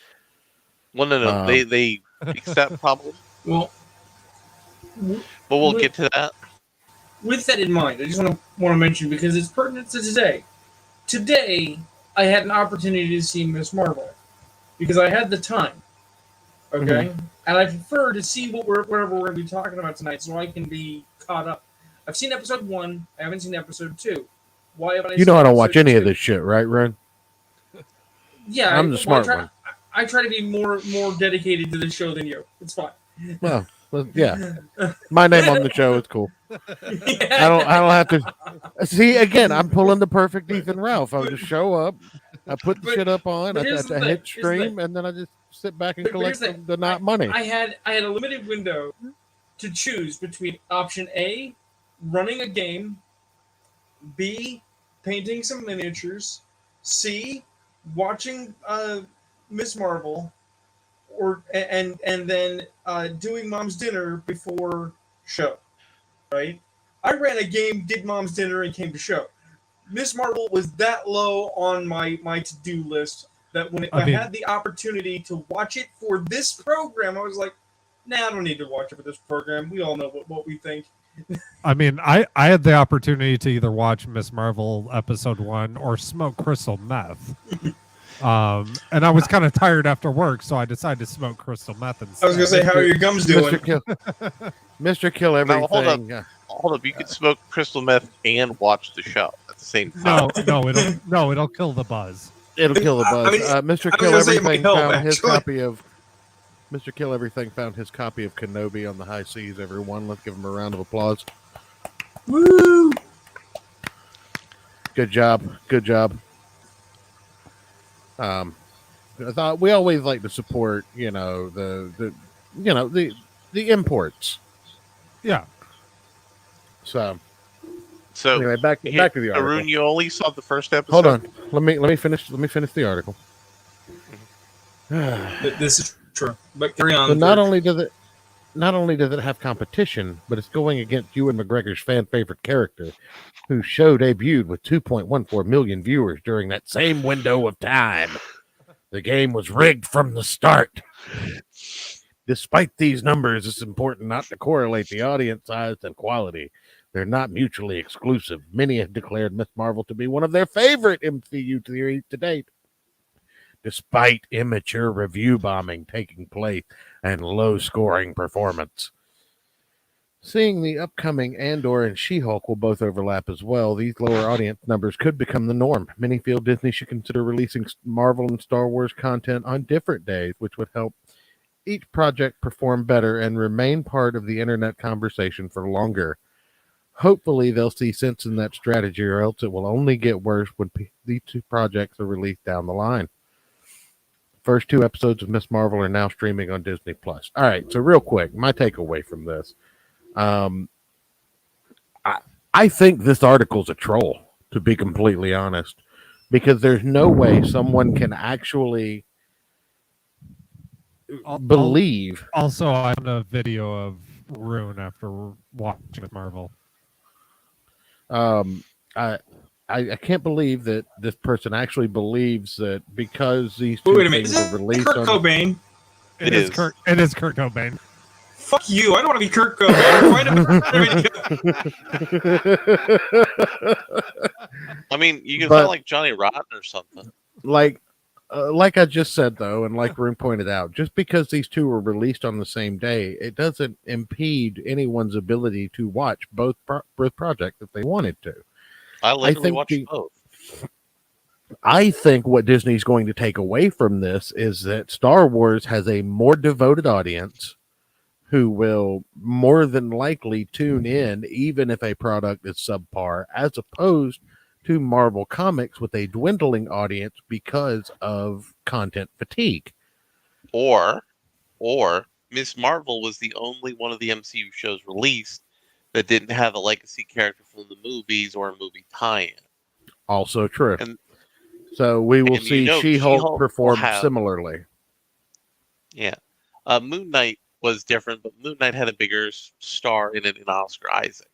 Well, no. They accept probably. Well, but we'll get to that. With that in mind, I just want to mention, because it's pertinent to today. Today, I had an opportunity to see Miss Marvel because I had the time. Okay, and I prefer to see whatever we're going to be talking about tonight, so I can be caught up. I've seen episode 1. I haven't seen episode 2. Why haven't I? You know I don't watch any of this shit, right, Ron? Yeah, I'm the smart one. I try to be more dedicated to the show than you. It's fine. Well, yeah. My name on the show is cool. I don't have to see again. I'm pulling the perfect Ethan Ralph. I just show up, I put the shit up on, I hit stream, and then I just sit back and collect the not money. I had a limited window to choose between option A, running a game, B, painting some miniatures, C, watching Miss Marvel, and then doing Mom's dinner before show. Right? I ran a game, did Mom's dinner, and came to show. Miss Marvel was that low on my to-do list that when I had the opportunity to watch it for this program, I was like, nah, I don't need to watch it for this program. We all know what we think. I mean, I had the opportunity to either watch Miss Marvel episode 1 or smoke crystal meth. And I was kind of tired after work, so I decided to smoke crystal meth instead. I was going to say, how are your gums doing? Mr. Kill Everything. Now, hold up. You could smoke crystal meth and watch the show. the same time. It'll kill the buzz. It'll kill the buzz. Mr. Kill Everything found his copy of. Mr. Kill Everything found his copy of Kenobi on the high seas. Everyone, let's give him a round of applause. Woo! Good job. Good job. I thought we always like to support, the imports. Yeah. So anyway, back to the article. Arun, you only saw the first episode. Hold on. Let me finish the article. This is true. But carry on. So not only does it have competition, but it's going against Ewan McGregor's fan favorite character, whose show debuted with 2.14 million viewers during that same window of time. The game was rigged from the start. Despite these numbers, it's important not to correlate the audience size and quality. They're not mutually exclusive. Many have declared Ms. Marvel to be one of their favorite MCU series to date. Despite immature review bombing taking place and low-scoring performance. Seeing the upcoming Andor and She-Hulk will both overlap as well, these lower audience numbers could become the norm. Many feel Disney should consider releasing Marvel and Star Wars content on different days, which would help each project perform better and remain part of the internet conversation for longer. Hopefully, they'll see sense in that strategy, or else it will only get worse when these two projects are released down the line. First 2 episodes of Ms. Marvel are now streaming on Disney+. All right, so real quick, my takeaway from this. I think this article's a troll, to be completely honest, because there's no way someone can actually believe. Also, I found a video of Rune after watching Marvel. I can't believe that this person actually believes that because these two things were released Kurt Cobain. It is Kurt Cobain. Fuck you! I don't want to be Kurt Cobain. I mean, you can sound like Johnny Rotten or something. Like I just said, though, and like Rune pointed out, just because these two were released on the same day, it doesn't impede anyone's ability to watch both projects if they wanted to. I literally watched both. I think what Disney's going to take away from this is that Star Wars has a more devoted audience who will more than likely tune in even if a product is subpar, as opposed to Marvel Comics with a dwindling audience because of content fatigue. Or Ms. Marvel was the only one of the MCU shows released that didn't have a legacy character from the movies or a movie tie-in. Also true. So we will see She-Hulk perform similarly. Yeah. Moon Knight was different, but Moon Knight had a bigger star in it in Oscar Isaac.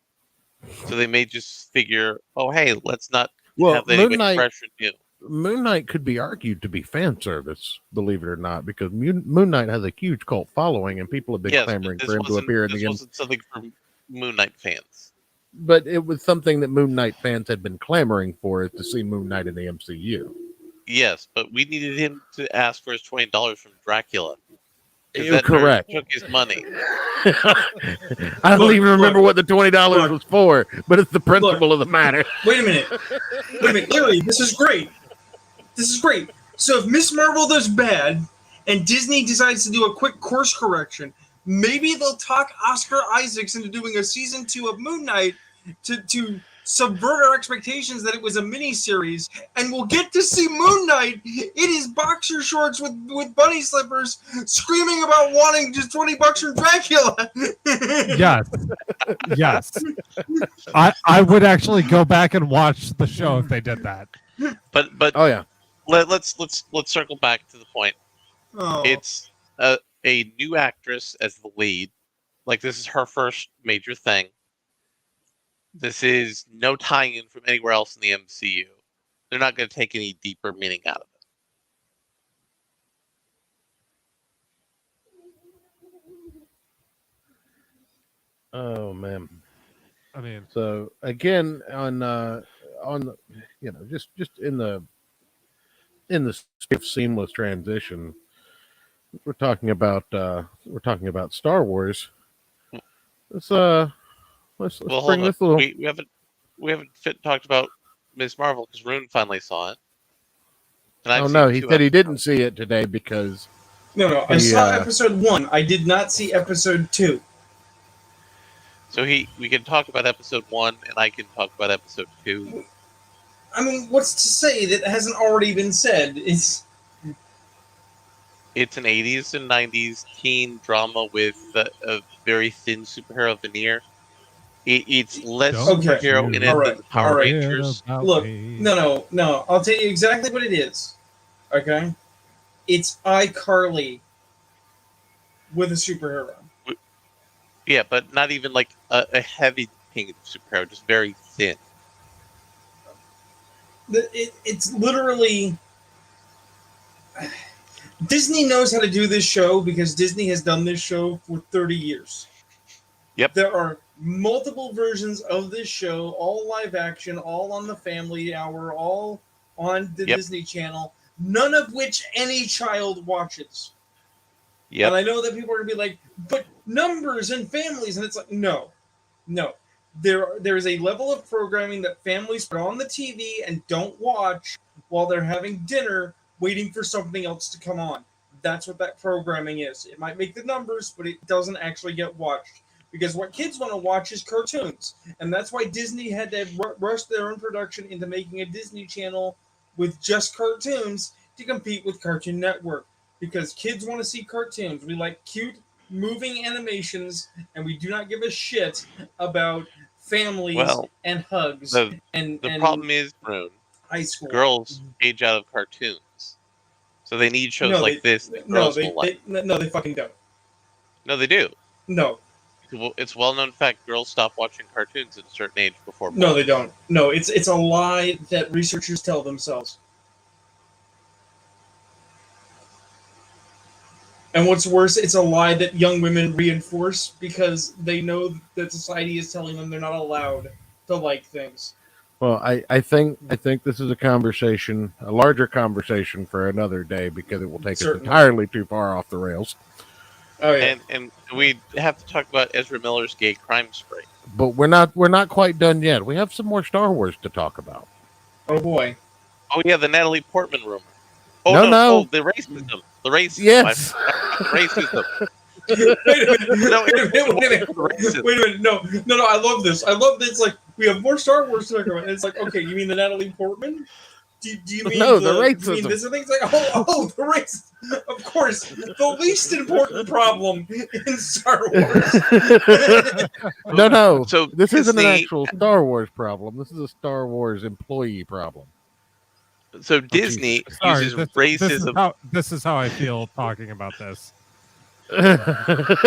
So they may just figure, oh, hey, let's not have anybody fresh and new. Moon Knight could be argued to be fan service, believe it or not, because Moon Knight has a huge cult following, and people have been clamoring for him to appear in the game. This wasn't something for Moon Knight fans. But it was something that Moon Knight fans had been clamoring for, is to see Moon Knight in the MCU. Yes, but we needed him to ask for his $20 from Dracula. You're correct. Took his money. I don't even remember what the $20 was for, but it's the principle of the matter. Wait a minute, Larry. This is great. So if Ms. Marvel does bad, and Disney decides to do a quick course correction, maybe they'll talk Oscar Isaacs into doing a season 2 of Moon Knight to subvert our expectations that it was a mini-series, and we'll get to see Moon Knight in his boxer shorts with bunny slippers screaming about wanting just $20 from Dracula. Yes. I would actually go back and watch the show if they did that. But oh yeah. Let's circle back to the point. Oh. It's a new actress as the lead. Like, this is her first major thing. This is no tie-in from anywhere else in the MCU. They're not going to take any deeper meaning out of it. Oh man. I mean, so again, on just in the seamless transition, we're talking about Star Wars. Let's bring this little. We haven't talked about Miss Marvel because Rune finally saw it. And Oh no, he said he didn't see it today because No. I saw episode 1. I did not see episode 2. So we can talk about episode 1, and I can talk about episode 2. I mean, what's to say that hasn't already been said? It's an 80s and 90s teen drama with a very thin superhero veneer. It's less superhero in it than the Power Rangers. Look, no. I'll tell you exactly what it is. Okay? It's iCarly with a superhero. Yeah, but not even like a heavy pink superhero, just very thin. It's literally... Disney knows how to do this show because Disney has done this show for 30 years. Yep. There are multiple versions of this show, all live action, all on the Family Hour, all on the Disney Channel, none of which any child watches. Yep. And I know that people are going to be like, but numbers and families, and it's like, no. There is a level of programming that families put on the TV and don't watch while they're having dinner, waiting for something else to come on. That's what that programming is. It might make the numbers, but it doesn't actually get watched. Because what kids want to watch is cartoons. And that's why Disney had to rush their own production into making a Disney Channel with just cartoons to compete with Cartoon Network. Because kids want to see cartoons. We like cute, moving animations, and we do not give a shit about families and hugs. The problem is, Rune, high school girls age out of cartoons. So they need shows like this that girls will like. No, they fucking don't. No, they do. No. It's well-known fact girls stop watching cartoons at a certain age before. No, they don't. No, it's a lie that researchers tell themselves. And what's worse, it's a lie that young women reinforce because they know that society is telling them they're not allowed to like things. Well, I think this is a larger conversation for another day because it will take us entirely too far off the rails. Oh yeah. And we have to talk about Ezra Miller's gay crime spree. But we're not quite done yet. We have some more Star Wars to talk about. Oh boy. Oh yeah, the Natalie Portman rumor. Oh no. Oh, the racism. The racism. Yes. Racism. Wait a minute. No. I love this. It's like we have more Star Wars to talk about. And it's like, okay, you mean the Natalie Portman? Do you mean the racism? You mean this thing? It's like, the racism. Of course, the least important problem in Star Wars. No. So this isn't an actual Star Wars problem. This is a Star Wars employee problem. So Disney uses racism. This is how I feel talking about this. I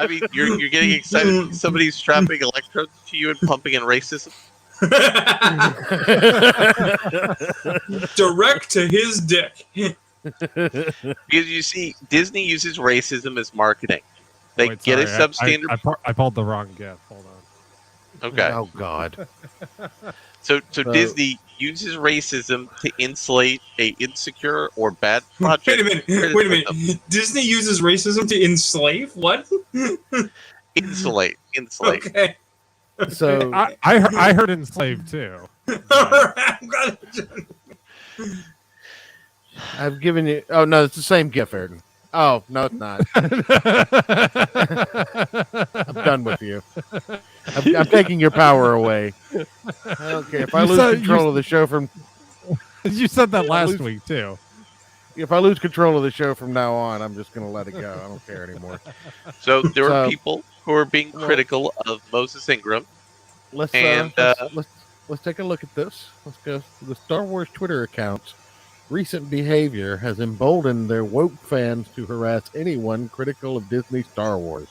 mean, you're getting excited. Somebody's strapping electrodes to you and pumping in racism. Direct to his dick. Because you see, Disney uses racism as marketing. They get a substandard. I pulled the wrong gift. Hold on. Okay. Oh God. So Disney uses racism to insulate a insecure or bad project. Wait a minute. Disney uses racism to enslave? What? Insulate. Okay. So I heard enslaved too. I've given you. Oh no, it's the same gift, Ayrton. Oh no, it's not. I'm done with you. I'm taking your power away. I don't care if I lose control of the show from. You said that last week too. If I lose control of the show from now on, I'm just going to let it go. I don't care anymore. So there are people who are being critical of Moses Ingram. Let's take a look at this. Let's go. The Star Wars Twitter account's recent behavior has emboldened their woke fans to harass anyone critical of Disney Star Wars.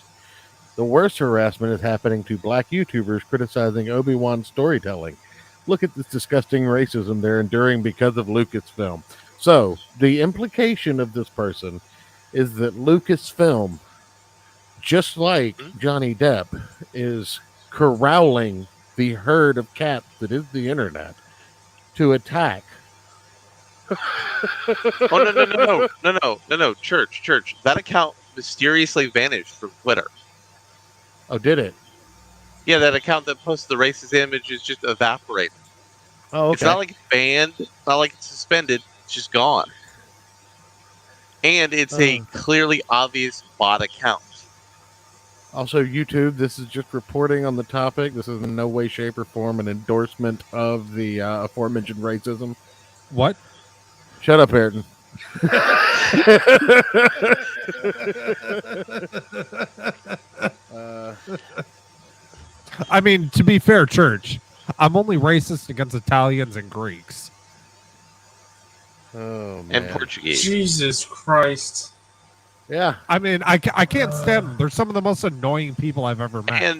The worst harassment is happening to black YouTubers criticizing Obi-Wan's storytelling. Look at this disgusting racism they're enduring because of Lucasfilm. So, the implication of this person is that Lucasfilm, just like Johnny Depp, is corralling the herd of cats that is the internet to attack. Oh, no. Church. That account mysteriously vanished from Twitter. Oh, did it? Yeah, that account that posted the racist image is just evaporated. Oh, okay. It's not like it's banned. It's not like it's suspended. It's just gone. And it's a clearly obvious bot account. Also, YouTube, this is just reporting on the topic. This is in no way, shape, or form an endorsement of the aforementioned racism. What? Shut up, Ayrton. I mean, to be fair, Church, I'm only racist against Italians and Greeks. Oh, man. And Portuguese. Jesus Christ. Yeah. I mean, I can't stand them. They're some of the most annoying people I've ever met.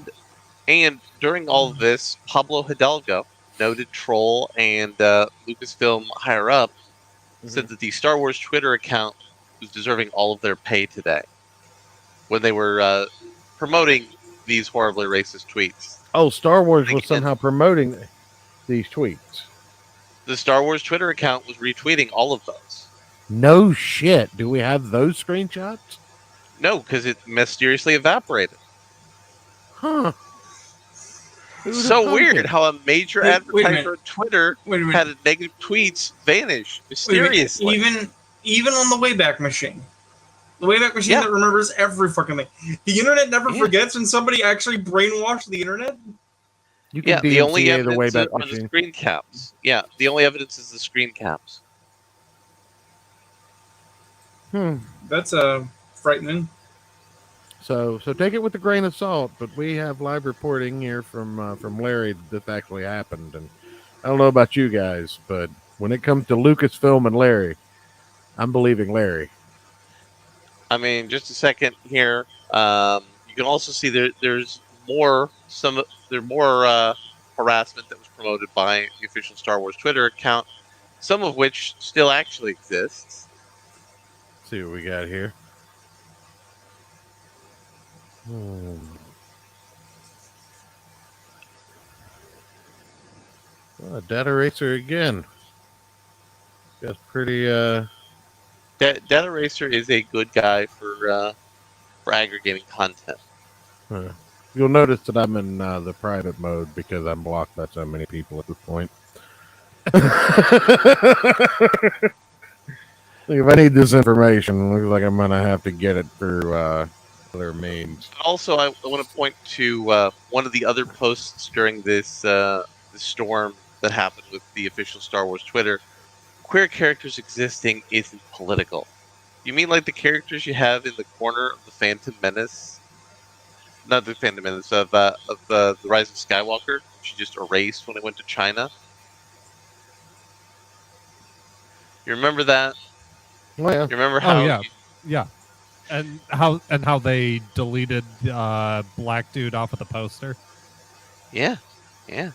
And during all of this, Pablo Hidalgo, noted troll and Lucasfilm higher up, said that the Star Wars Twitter account was deserving all of their pay today when they were promoting these horribly racist tweets. Oh, Star Wars was somehow promoting these tweets. The Star Wars Twitter account was retweeting all of those. No shit. Do we have those screenshots? No, because it mysteriously evaporated. Huh. So weird how a major advertiser on Twitter had negative tweets vanish mysteriously. Even on the Wayback Machine. The Wayback Machine that remembers every fucking thing. The internet never forgets when somebody actually brainwashed the internet. You can the only evidence the are the screen caps. Yeah, the only evidence is the screen caps. That's frightening. So take it with a grain of salt, but we have live reporting here from Larry that this actually happened, and I don't know about you guys, but when it comes to Lucasfilm and Larry, I'm believing Larry. I mean, just a second here. You can also see there's more harassment that was promoted by the official Star Wars Twitter account, some of which still actually exists. Let's see what we got here. Data Racer again. That's pretty. Data Racer is a good guy for aggregating content. You'll notice that I'm in the private mode because I'm blocked by so many people at this point. If I need this information, it looks like I'm gonna have to get it through other means. Also, I want to point to one of the other posts during this storm that happened with the official Star Wars Twitter. Queer characters existing isn't political. You mean like the characters you have in the corner of the Phantom Menace? Not the Phantom Menace, of the Rise of Skywalker, which you just erased when it went to China. You remember that? Oh, yeah. You remember how? Oh, yeah. And how they deleted black dude off of the poster? Yeah. And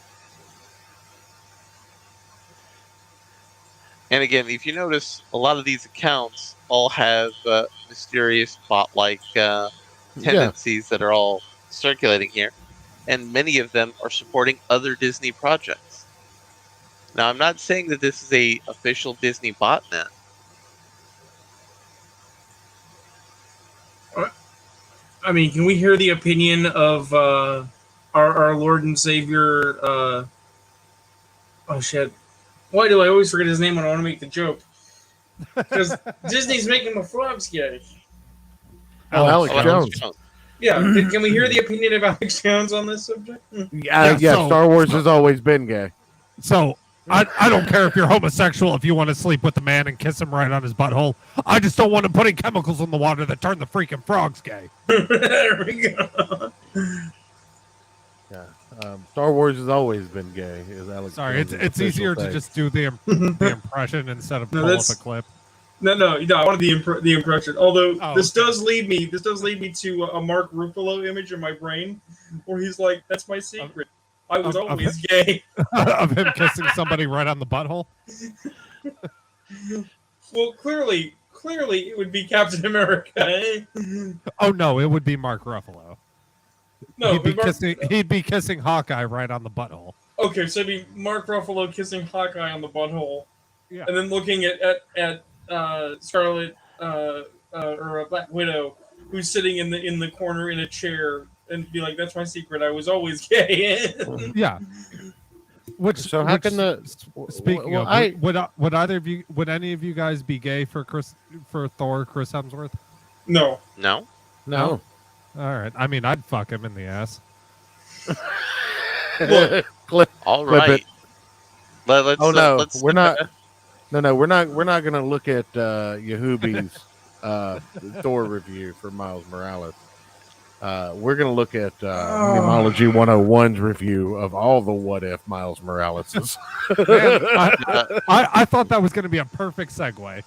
again, if you notice, a lot of these accounts all have mysterious bot-like tendencies that are all circulating here, and many of them are supporting other Disney projects. Now, I'm not saying that this is a official Disney botnet. I mean, can we hear the opinion of our Lord and Savior? Oh shit! Why do I always forget his name when I want to make the joke? Because Disney's making the frogs gay. Alex Jones. Yeah, can we hear the opinion of Alex Jones on this subject? Yeah. Star Wars has always been gay. So I don't care if you're homosexual, if you want to sleep with a man and kiss him right on his butthole. I just don't want him putting chemicals in the water that turn the freaking frogs gay. There we go. Yeah. Star Wars has always been gay. Is Alex Sorry, Jones' it's easier thing. to just do the impression instead of pull up a clip. No, I wanted the impression. Although this does lead me to a Mark Ruffalo image in my brain, where he's like, "That's my secret. I was always gay." Of him kissing somebody right on the butthole. Well, clearly, it would be Captain America. Eh? Oh no, it would be Mark Ruffalo. No, he'd be kissing Hawkeye right on the butthole. Okay, so it'd be Mark Ruffalo kissing Hawkeye on the butthole, yeah, and then looking at Scarlet or Black Widow, who's sitting in the corner in a chair and be like, "That's my secret. I was always gay." Yeah. So how can the speaking well, of, would either of you, would any of you guys be gay for Thor, Chris Hemsworth? No. No. no? All right. I mean, I'd fuck him in the ass. Look, All Clip right. it. Let's, Oh no, let's we're not. No, we're not going to look at Yahubi's Thor review for Miles Morales. We're going to look at Memology 101's review of all the What If Miles Moraleses. I thought that was going to be a perfect segue.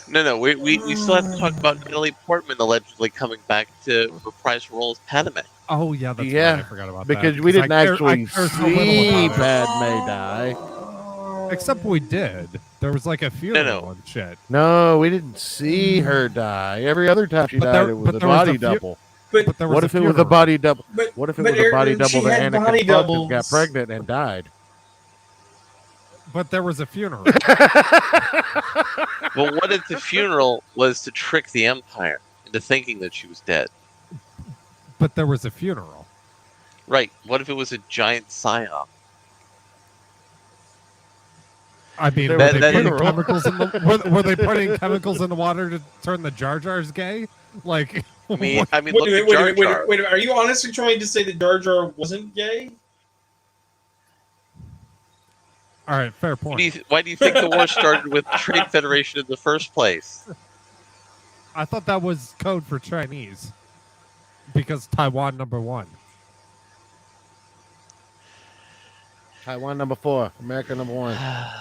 No. We still have to talk about Natalie Portman allegedly coming back to reprise her role as Padme. Oh yeah, that's Yeah, right. I forgot about because that. we didn't actually so see little about it. Padme die. Except we did. There was like a funeral and shit. No, we didn't see her die. Every other time she But died, there- it was but a there was body a few- double. but There was What a if it was a funeral. body double? but What if it but was a body Ayrton, double she that had Anakin body fucked and got doubles. pregnant and died? But there was a funeral. Well, what if the funeral was to trick the Empire into thinking that she was dead? But there was a funeral. Right. What if it was a giant psyop? I mean, There were was they a putting funeral. chemicals in the were they putting chemicals in the water to turn the Jar Jars gay? Like, I mean, what- look at Jar Jar. Wait. Are you honestly trying to say that Jar Jar wasn't gay? all right, fair point. Why do you think the war started with Trade Federation in the first place? I thought that was code for Chinese because Taiwan #1. Taiwan #4, America #1.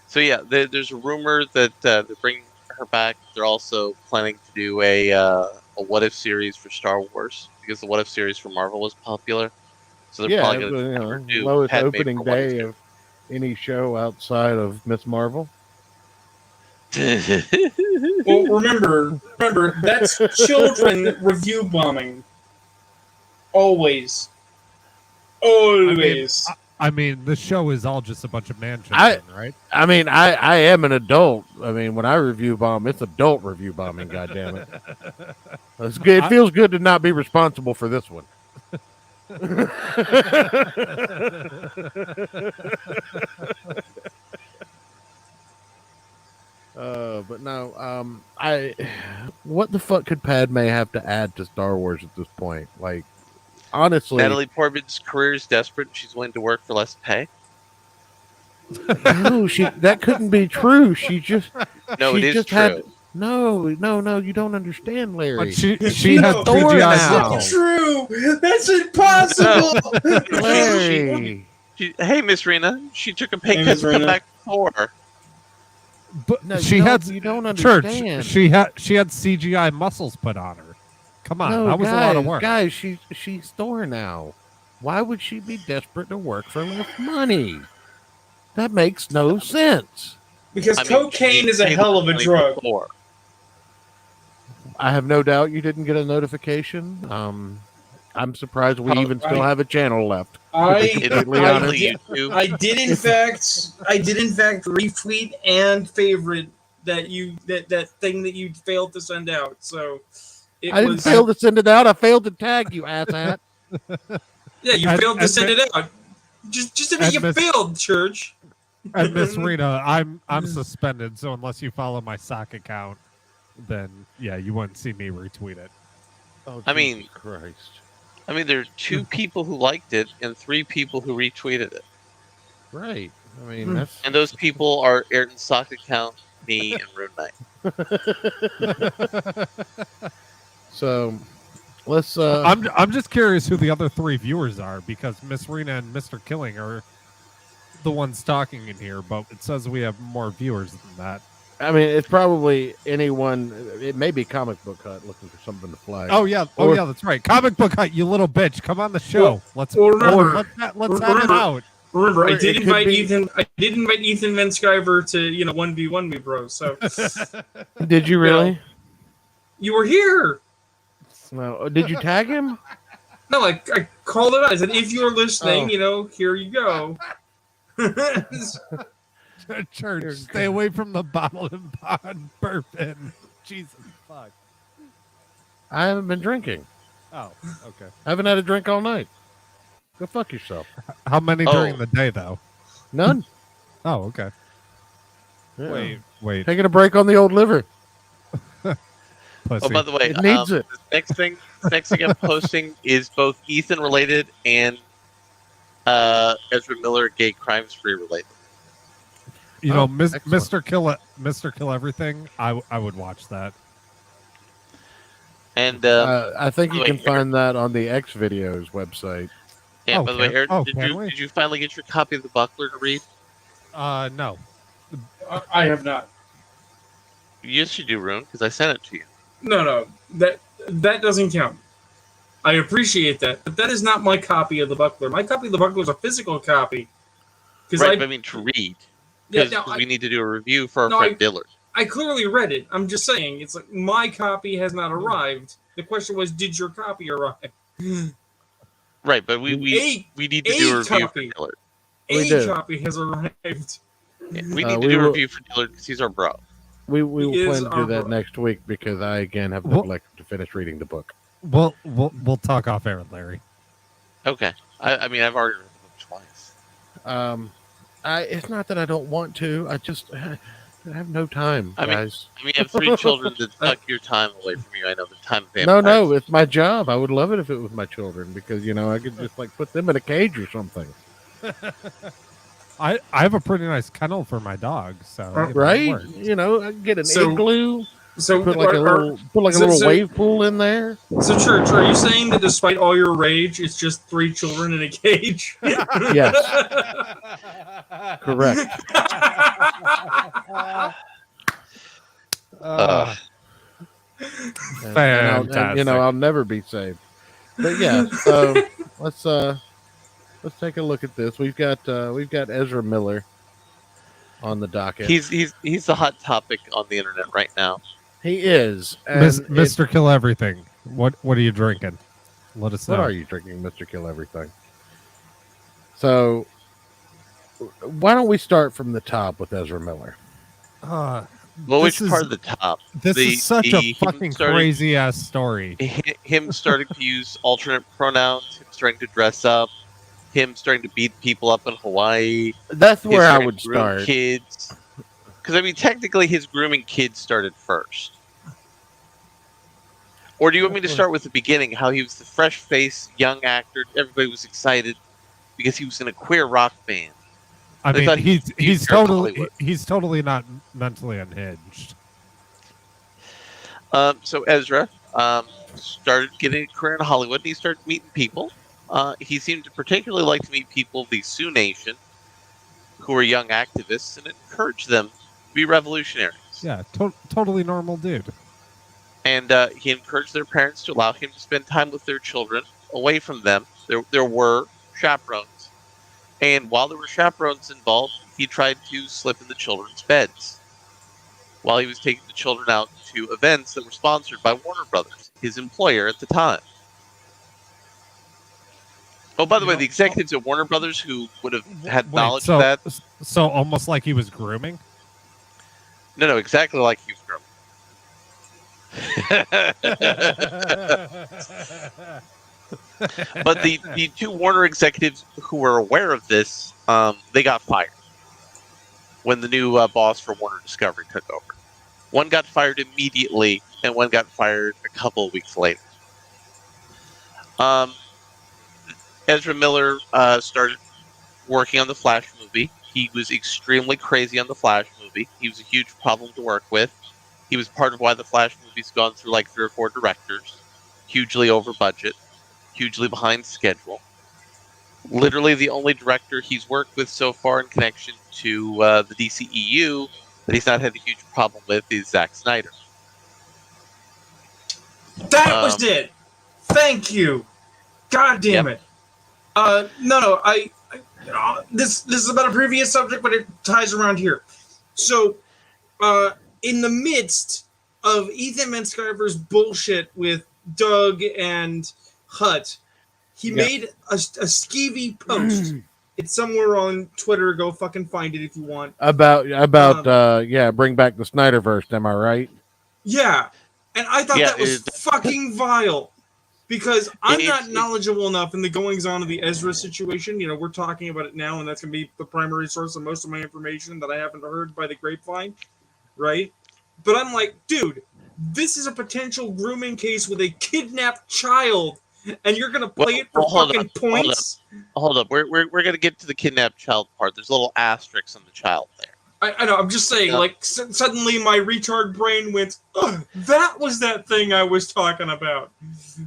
So yeah, there's a rumor that they're bringing her back. They're also planning to do a What If series for Star Wars because the What If series for Marvel was popular. So they're Yeah, probably it going was, to do lowest Padme opening for 1 and day of any show outside of Miss Marvel. 2. Well, remember, that's children review bombing. Always. I mean, the show is all just a bunch of man I- children, right? I mean, I am an adult. I mean, when I review bomb, it's adult review bombing. God damn it! It's good. It feels good to not be responsible for this one. But no, what the fuck could Padme have to add to Star Wars at this point? Like, honestly, Natalie Portman's career is desperate. She's willing to work for less pay. no, that couldn't be true. She just No, she it is just true. had no. You don't understand, Larry. But she No, has Thor CGI now. That's not muscles. true. That's impossible. Larry. Hey, Miss Rena, she took a pay Hey, cut Miss to come Rena. back for. But No, she you don't church. understand. She had CGI muscles put on her. Come on, No, that was a lot of work. Guys, she's Thor now. Why would she be desperate to work for less money? That makes no sense. Because I mean, cocaine she is a paid hell of a money drug. before. I have no doubt you didn't get a notification. I'm surprised we even still have a channel left. It's completely I honest. YouTube. I did in fact retweet and favorite that thing that you failed to send out. So I didn't fail to send it out. I failed to tag you, asshat. Yeah, you failed to send it out. Just admit you failed, Church. And Miss Rena, I'm suspended, so unless you follow my sock account, then yeah, you wouldn't see me retweet it. Oh, I mean- Jesus Christ. I mean, there are 2 people who liked it and 3 people who retweeted it. Right. I mean, that's And those people are Ayrton's sock account, me, and RuneKnight. so. Let's. I'm just curious who the other 3 viewers are because Miss Rena and Mr. Killing are the ones talking in here, but it says we have more viewers than that. I mean, it's probably anyone. It may be Comic Book Hut looking for something to flag. Oh yeah, that's right. Comic Book Hut, you little bitch, come on the show. Let's remember- let's have it out. Remember, I Or did it could invite be- Ethan. I did invite Ethan Van Sciver to 1v1 me, bro. So Did you really? you were here. No. Did you tag him? No, I called it out. I said, if you're listening, Oh. here you go. Church, stay away from the bottle and bond bourbon. Jesus fuck. I haven't been drinking. Oh, okay. I haven't had a drink all night. Go fuck yourself. How many during the day, though? None. Oh, okay. Yeah. Wait. Taking a break on the old liver. Pussy. Oh, by the way, It needs it. the next thing I'm posting is both Ethan related and Ezra Miller gay crime spree related. You know, excellent. Mr. Kill Everything. I would watch that. And I think you wait, can find that on the X Videos website. yeah, Oh, by the way, Ayrton, can we? did you finally get your copy of the Buckler to read? No. I have not. Yes, you do, Rune, because I sent it to you. No, that doesn't count. I appreciate that, but that is not my copy of the Buckler. My copy of the Buckler is a physical copy. Right, but I mean to read. Yeah, Because no, we need to do a review for our No, friend Dillard. I clearly read it. I'm just saying, it's like my copy has not arrived. The question was, did your copy arrive? Right, but we need to do a review copy. for Dillard. We do. Copy has arrived. Yeah, we need to do a review for Dillard because he's our bro. We will He is plan to do our that bro. next week because I again have Well- neglected to finish reading the book. We'll talk off air, Larry. Okay. I mean, I've already read the book twice. It's not that I don't want to. I just I have no time, I mean, guys. I mean, you have 3 children that suck your time away from you. I know the time of No, it's my job. I would love it if it was my children because I could just like put them in a cage or something. I have a pretty nice kennel for my dog, so it Right? works. I can get an So- igloo, So, put like a little wave pool in there. So, Church, are you saying that despite all your rage, it's just 3 children in a cage? Yes, correct. And I'll never be saved. But yeah, so let's take a look at this. We've got Ezra Miller on the docket. He's the hot topic on the internet right now. He is. And Mr. Kill Everything. What are you drinking? Let us know. What are you drinking, Mr. Kill Everything? So, why don't we start from the top with Ezra Miller? Well, which part of the top? This is such a fucking crazy ass story. Him starting to use alternate pronouns, him starting to dress up, him starting to beat people up in Hawaii. That's where I would groom start. Kids. Because, I mean, technically his grooming kids started first. Or do you want me to start with the beginning, how he was the fresh-faced young actor, everybody was excited because he was in a queer rock band. I They mean, thought he's Hollywood. totally not mentally unhinged. So Ezra started getting a career in Hollywood, and he started meeting people. He seemed to particularly like to meet people of the Sioux Nation, who were young activists, and encourage them to be revolutionaries. Yeah, totally normal dude. And he encouraged their parents to allow him to spend time with their children away from them. There were chaperones. And while there were chaperones involved, he tried to slip in the children's beds while he was taking the children out to events that were sponsored by Warner Brothers, his employer at the time. Oh, by the way, the executives at Warner Brothers who would have had knowledge of that. So almost like he was grooming? No, exactly like he was grooming. But the 2 Warner executives who were aware of this, they got fired when the new boss for Warner Discovery took over. One got fired immediately, and one got fired a couple of weeks later. Ezra Miller started working on the Flash movie. He was extremely crazy on the Flash movie. He was a huge problem to work with. He was part of why the Flash movie's gone through like 3 or 4 directors. Hugely over budget. Hugely behind schedule. Literally the only director he's worked with so far in connection to the DCEU that he's not had a huge problem with is Zack Snyder. That was it. Thank you. God damn it. No. This is about a previous subject, but it ties around here. So, in the midst of Ethan Manskiver's bullshit with Doug and Hut, he made a skeevy post. It's somewhere on Twitter. Go fucking find it if you want. About bring back the Snyderverse. Am I right? Yeah. And I thought that was fucking vile. Because I'm not knowledgeable enough in the goings-on of the Ezra situation. You know, we're talking about it now, and that's going to be the primary source of most of my information that I haven't heard by the grapevine, right? But I'm like, dude, this is a potential grooming case with a kidnapped child, and you're going to play it for fucking points? Hold up. We're going to get to the kidnapped child part. There's a little asterisk on the child there. I know, I'm just saying, suddenly my retard brain went, that was that thing I was talking about.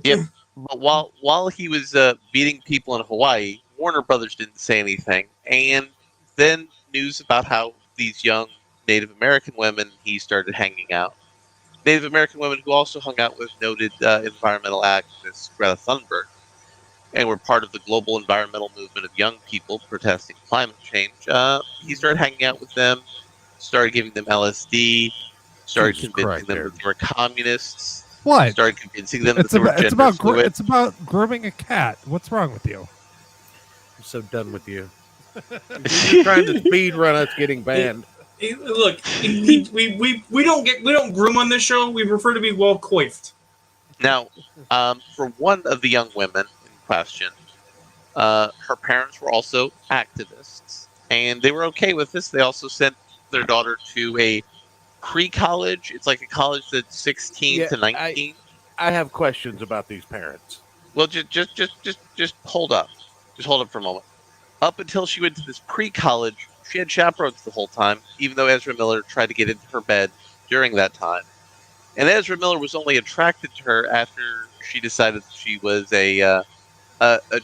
Yep. But while he was beating people in Hawaii, Warner Brothers didn't say anything. And then news about how these young Native American women he started hanging out. Native American women who also hung out with noted environmental activist Greta Thunberg and were part of the global environmental movement of young people protesting climate change. He started hanging out with them, started giving them LSD, started convincing them that they were communists. What? Started convincing them that they were gender fluid. It's about grooming a cat. What's wrong with you? I'm so done with you. You're trying to speed run us getting banned. Look, we don't groom on this show. We prefer to be well coiffed. Now, for one of the young women in question, her parents were also activists, and they were okay with this. They also sent their daughter to a pre-college. It's like a college that's 16 to 19. I have questions about these parents. Well, just hold up. Just hold up for a moment. Up until she went to this pre-college, she had chaperones the whole time, even though Ezra Miller tried to get into her bed during that time. And Ezra Miller was only attracted to her after she decided that she was a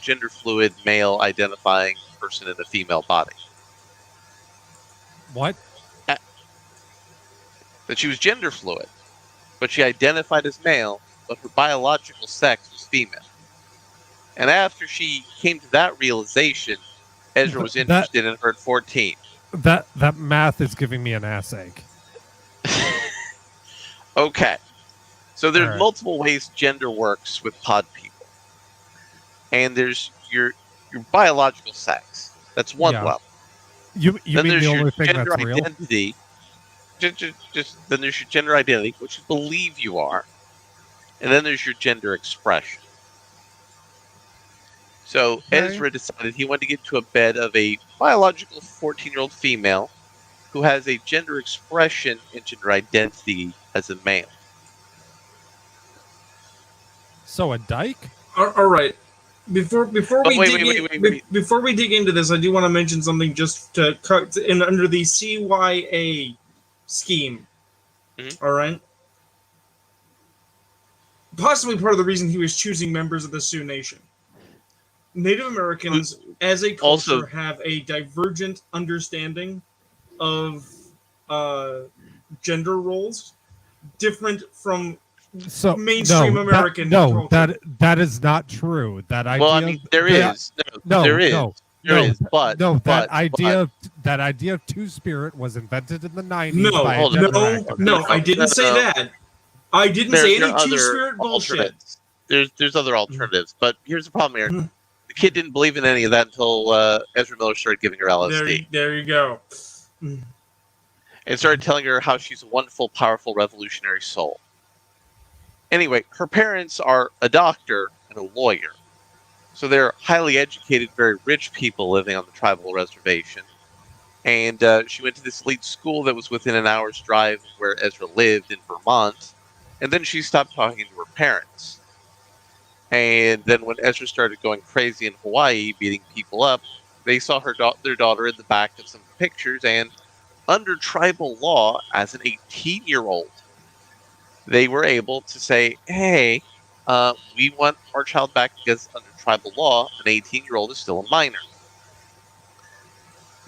gender fluid, male identifying person in a female body. What? That she was gender fluid, but she identified as male, but her biological sex was female. And after she came to that realization, Ezra was interested in her at 14. That math is giving me an ass ache. Okay. So there's multiple ways gender works with pod people. And there's your biological sex. That's one level. You then mean there's the only your thing gender that's real? identity. Just then there's your gender identity, what you believe you are. And then there's your gender expression. So Ezra decided he wanted to get to a bed of a biological 14-year-old female who has a gender expression and gender identity as a male. So a dyke? All right. Before we dig into this, I do want to mention something just to cut in under the CYA scheme. Mm-hmm. All right. Possibly part of the reason he was choosing members of the Sioux Nation. Native Americans, as a culture, have a divergent understanding of gender roles, different from mainstream American culture. That is not true. That idea. Well, I mean, there is. That idea of two-spirit was invented in the 90s. No, I didn't say that. I didn't say any two-spirit bullshit. There's other alternatives, but here's the problem here. Mm-hmm. The kid didn't believe in any of that until Ezra Miller started giving her LSD. There you go. And started telling her how she's a wonderful, powerful, revolutionary soul. Anyway, her parents are a doctor and a lawyer. So they're highly educated, very rich people living on the tribal reservation. And she went to this elite school that was within an hour's drive of where Ezra lived in Vermont. And then she stopped talking to her parents. And then when Ezra started going crazy in Hawaii, beating people up, they saw their daughter in the back of some pictures. And under tribal law, as an 18-year-old, they were able to say, hey, we want our child back because under tribal law, an 18-year-old is still a minor.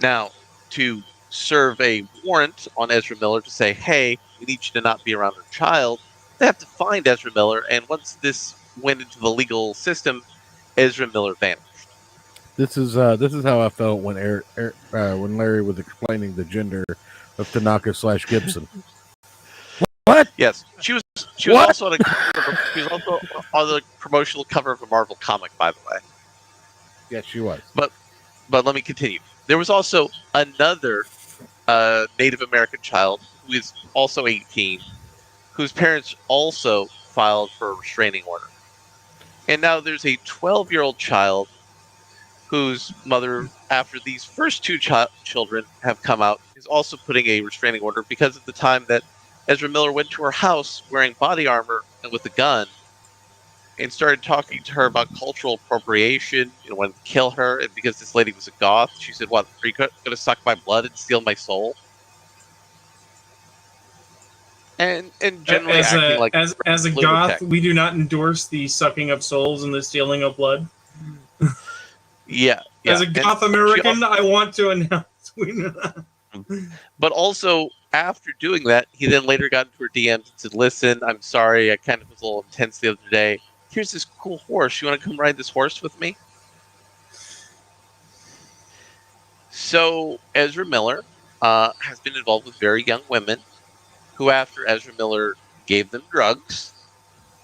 Now, to serve a warrant on Ezra Miller to say, hey, we need you to not be around our child, they have to find Ezra Miller. And once this went into the legal system, Ezra Miller vanished. This is how I felt when when Larry was explaining the gender of Tanaka/Gibson. What? Yes, she was also on the promotional cover of a Marvel comic, by the way. Yes, she was. But let me continue. There was also another Native American child who is also 18, whose parents also filed for a restraining order. And now there's a 12-year-old child whose mother, after these first two children have come out, is also putting a restraining order because of the time that Ezra Miller went to her house wearing body armor and with a gun and started talking to her about cultural appropriation, wanted to kill her. And because this lady was a goth, she said, "What, are you going to suck my blood and steal my soul?" And generally acting like as a lunatic. goth, we do not endorse the sucking of souls and the stealing of blood. Yeah. As a goth American, I want to announce we do not. But also, after doing that, he then later got into her DMs and said, "Listen, I'm sorry, I kind of was a little intense the other day. Here's this cool horse. You want to come ride this horse with me?" So Ezra Miller has been involved with very young women who, after Ezra Miller gave them drugs,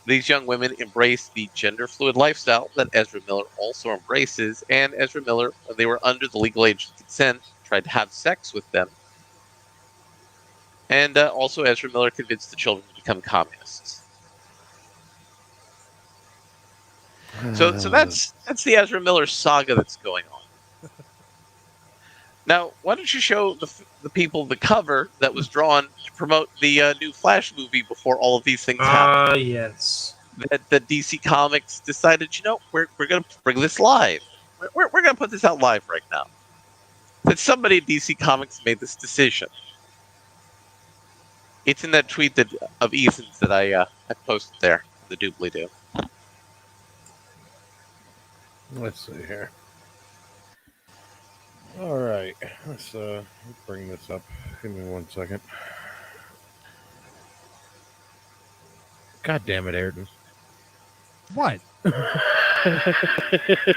these young women embraced the gender fluid lifestyle that Ezra Miller also embraces, and Ezra Miller, when they were under the legal age of consent, tried to have sex with them. And also Ezra Miller convinced the children to become communists. So that's the Ezra Miller saga that's going on. Now, why don't you show the people the cover that was drawn to promote the new Flash movie before all of these things happened? Yes. That DC Comics decided, we're going to bring this live. We're going to put this out live right now. That somebody at DC Comics made this decision. It's in that tweet of Ethan's that I posted there, the doobly-doo. Let's see here. All right, let's bring this up. Give me 1 second. God damn it, Ayrton. What?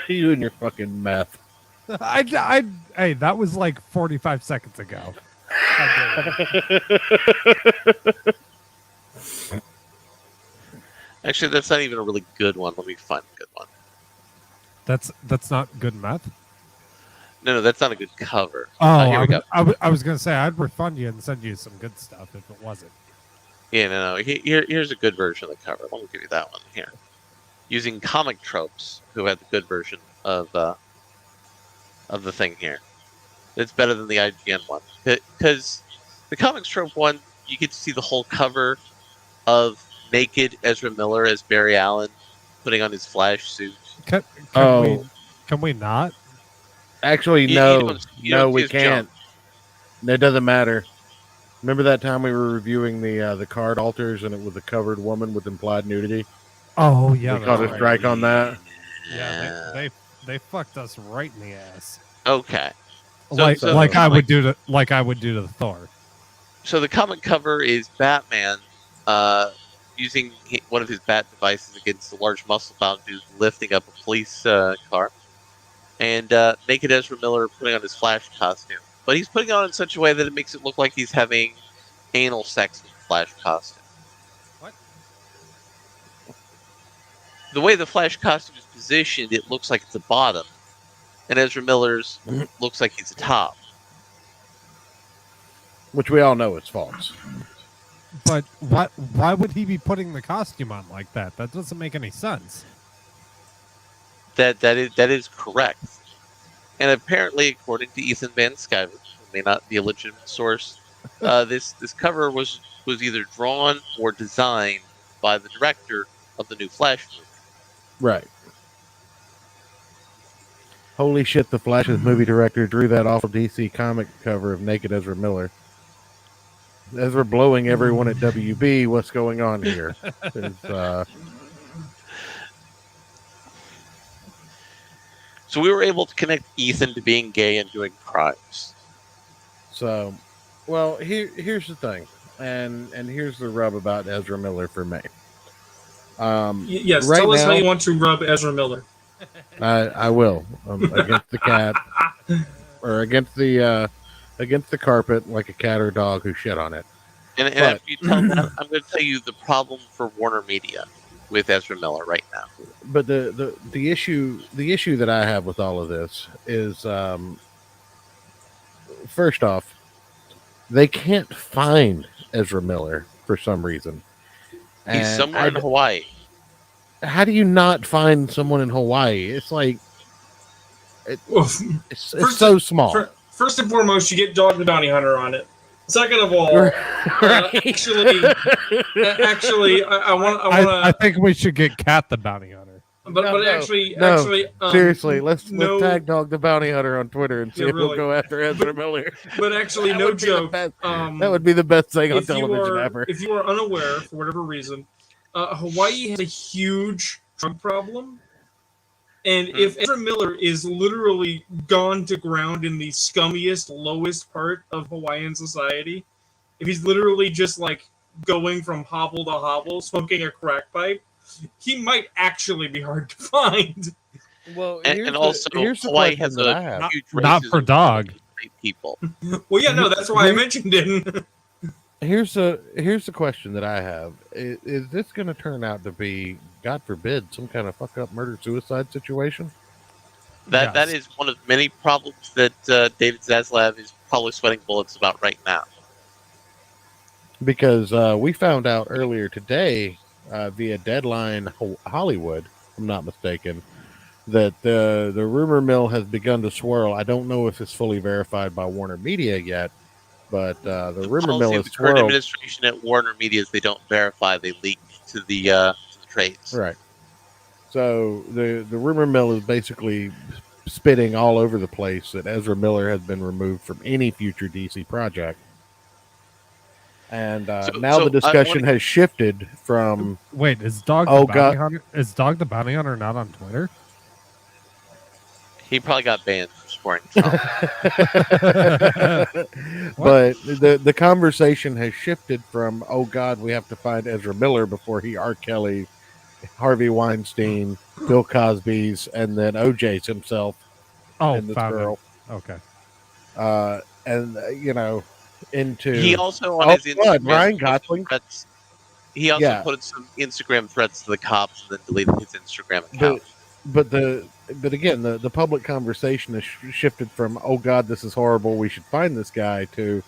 You and your fucking math. Hey, that was like 45 seconds ago. Actually, that's not even a really good one. Let me find a good one. That's not good math. No, that's not a good cover. Oh, here we go. I was gonna say I'd refund you and send you some good stuff if it wasn't. Yeah, no. Here's a good version of the cover. Let me give you that one here. Using comic tropes, who had the good version of the thing here. It's better than the IGN one, because the comics trope one, you get to see the whole cover of naked Ezra Miller as Barry Allen putting on his Flash suit. Can we not? Actually, no, we can't. It doesn't matter. Remember that time we were reviewing the card alters and it was a covered woman with implied nudity? Oh yeah, we caught a strike on that. Yeah, they fucked us right in the ass. Okay, like I would do to the Thor. So the comic cover is Batman using one of his bat devices against a large muscle-bound dude lifting up a police car, and naked Ezra Miller putting on his Flash costume. But he's putting it on in such a way that it makes it look like he's having anal sex with the Flash costume. What? The way the Flash costume is positioned, it looks like it's a bottom, and Ezra Miller's looks like he's a top. Which we all know is false. But why would he be putting the costume on like that? That doesn't make any sense. That is correct. And apparently, according to Ethan Van Sciver, who may not be a legitimate source, this cover was either drawn or designed by the director of the new Flash movie. Right. Holy shit, the Flash's movie director drew that awful DC comic cover of naked Ezra Miller. Ezra blowing everyone at WB. What's going on here? So we were able to connect Ethan to being gay and doing crimes. So, well, here's the thing, and here's the rub about Ezra Miller for me. Yes, right tell us now, how you want to rub Ezra Miller. I will against the cat, or against the carpet like a cat or dog who shit on it. And after you tell that, I'm going to tell you the problem for Warner Media with Ezra Miller right now. But the issue that I have with all of this is, first off, they can't find Ezra Miller for some reason. He's And somewhere in Hawaii. how do you not find someone in Hawaii? It's like it's so small. First and foremost, you get Dog the Bounty Hunter on it. Second of all, actually, I think we should get Cat the Bounty Hunter. Seriously, let's tag Dog the Bounty Hunter on Twitter and see if we'll go after Ezra Miller. But actually, no joke. That would be the best thing on television ever. If you are unaware, for whatever reason, Hawaii has a huge drug problem. And if Ezra Miller is literally gone to ground in the scummiest, lowest part of Hawaiian society, if he's literally just like going from hovel to hovel, smoking a crack pipe, he might actually be hard to find. Well, and also Hawaii has a huge not for dog people. Well, yeah, no, that's why I mentioned it. Here's the question that I have: Is this going to turn out to be, God forbid, some kind of fuck up murder-suicide situation? That is one of many problems that David Zaslav is probably sweating bullets about right now. Because we found out earlier today via Deadline Hollywood, if I'm not mistaken, that the rumor mill has begun to swirl. I don't know if it's fully verified by Warner Media yet, but the rumor mill is the current swirled. administration at Warner Media is they don't verify; they leak to the trades. Right. So the rumor mill is basically spitting all over the place that Ezra Miller has been removed from any future DC project. And now the discussion has shifted from. Wait, is Dog the Bounty Hunter? Is Dog the Bounty Hunter not on Twitter? He probably got banned from scoring Trump. But the conversation has shifted from, oh God, we have to find Ezra Miller before he R. Kelly, Harvey Weinstein, Bill Cosby's, and then OJ's himself. Oh, and this girl. Okay. Into he also on his Instagram Ryan Gosling. He also put some Instagram threats to the cops and then deleted his Instagram account. But again, the public conversation has shifted from, oh God, this is horrible, we should find this guy, to,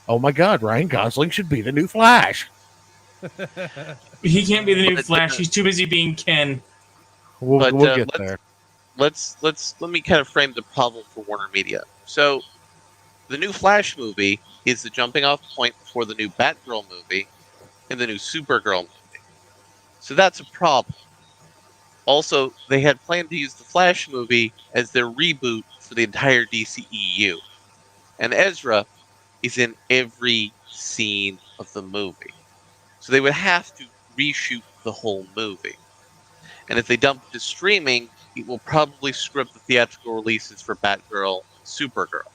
oh my God, Ryan Gosling should be the new Flash. He can't be the new Flash. He's too busy being Ken. We'll get there. Let me kind of frame the problem for Warner Media. So, the new Flash movie is the jumping off point for the new Batgirl movie and the new Supergirl movie. So that's a problem. Also, they had planned to use the Flash movie as their reboot for the entire DCEU. And Ezra is in every scene of the movie. So they would have to reshoot the whole movie. And if they dump it to streaming, it will probably screw up the theatrical releases for Batgirl and Supergirl.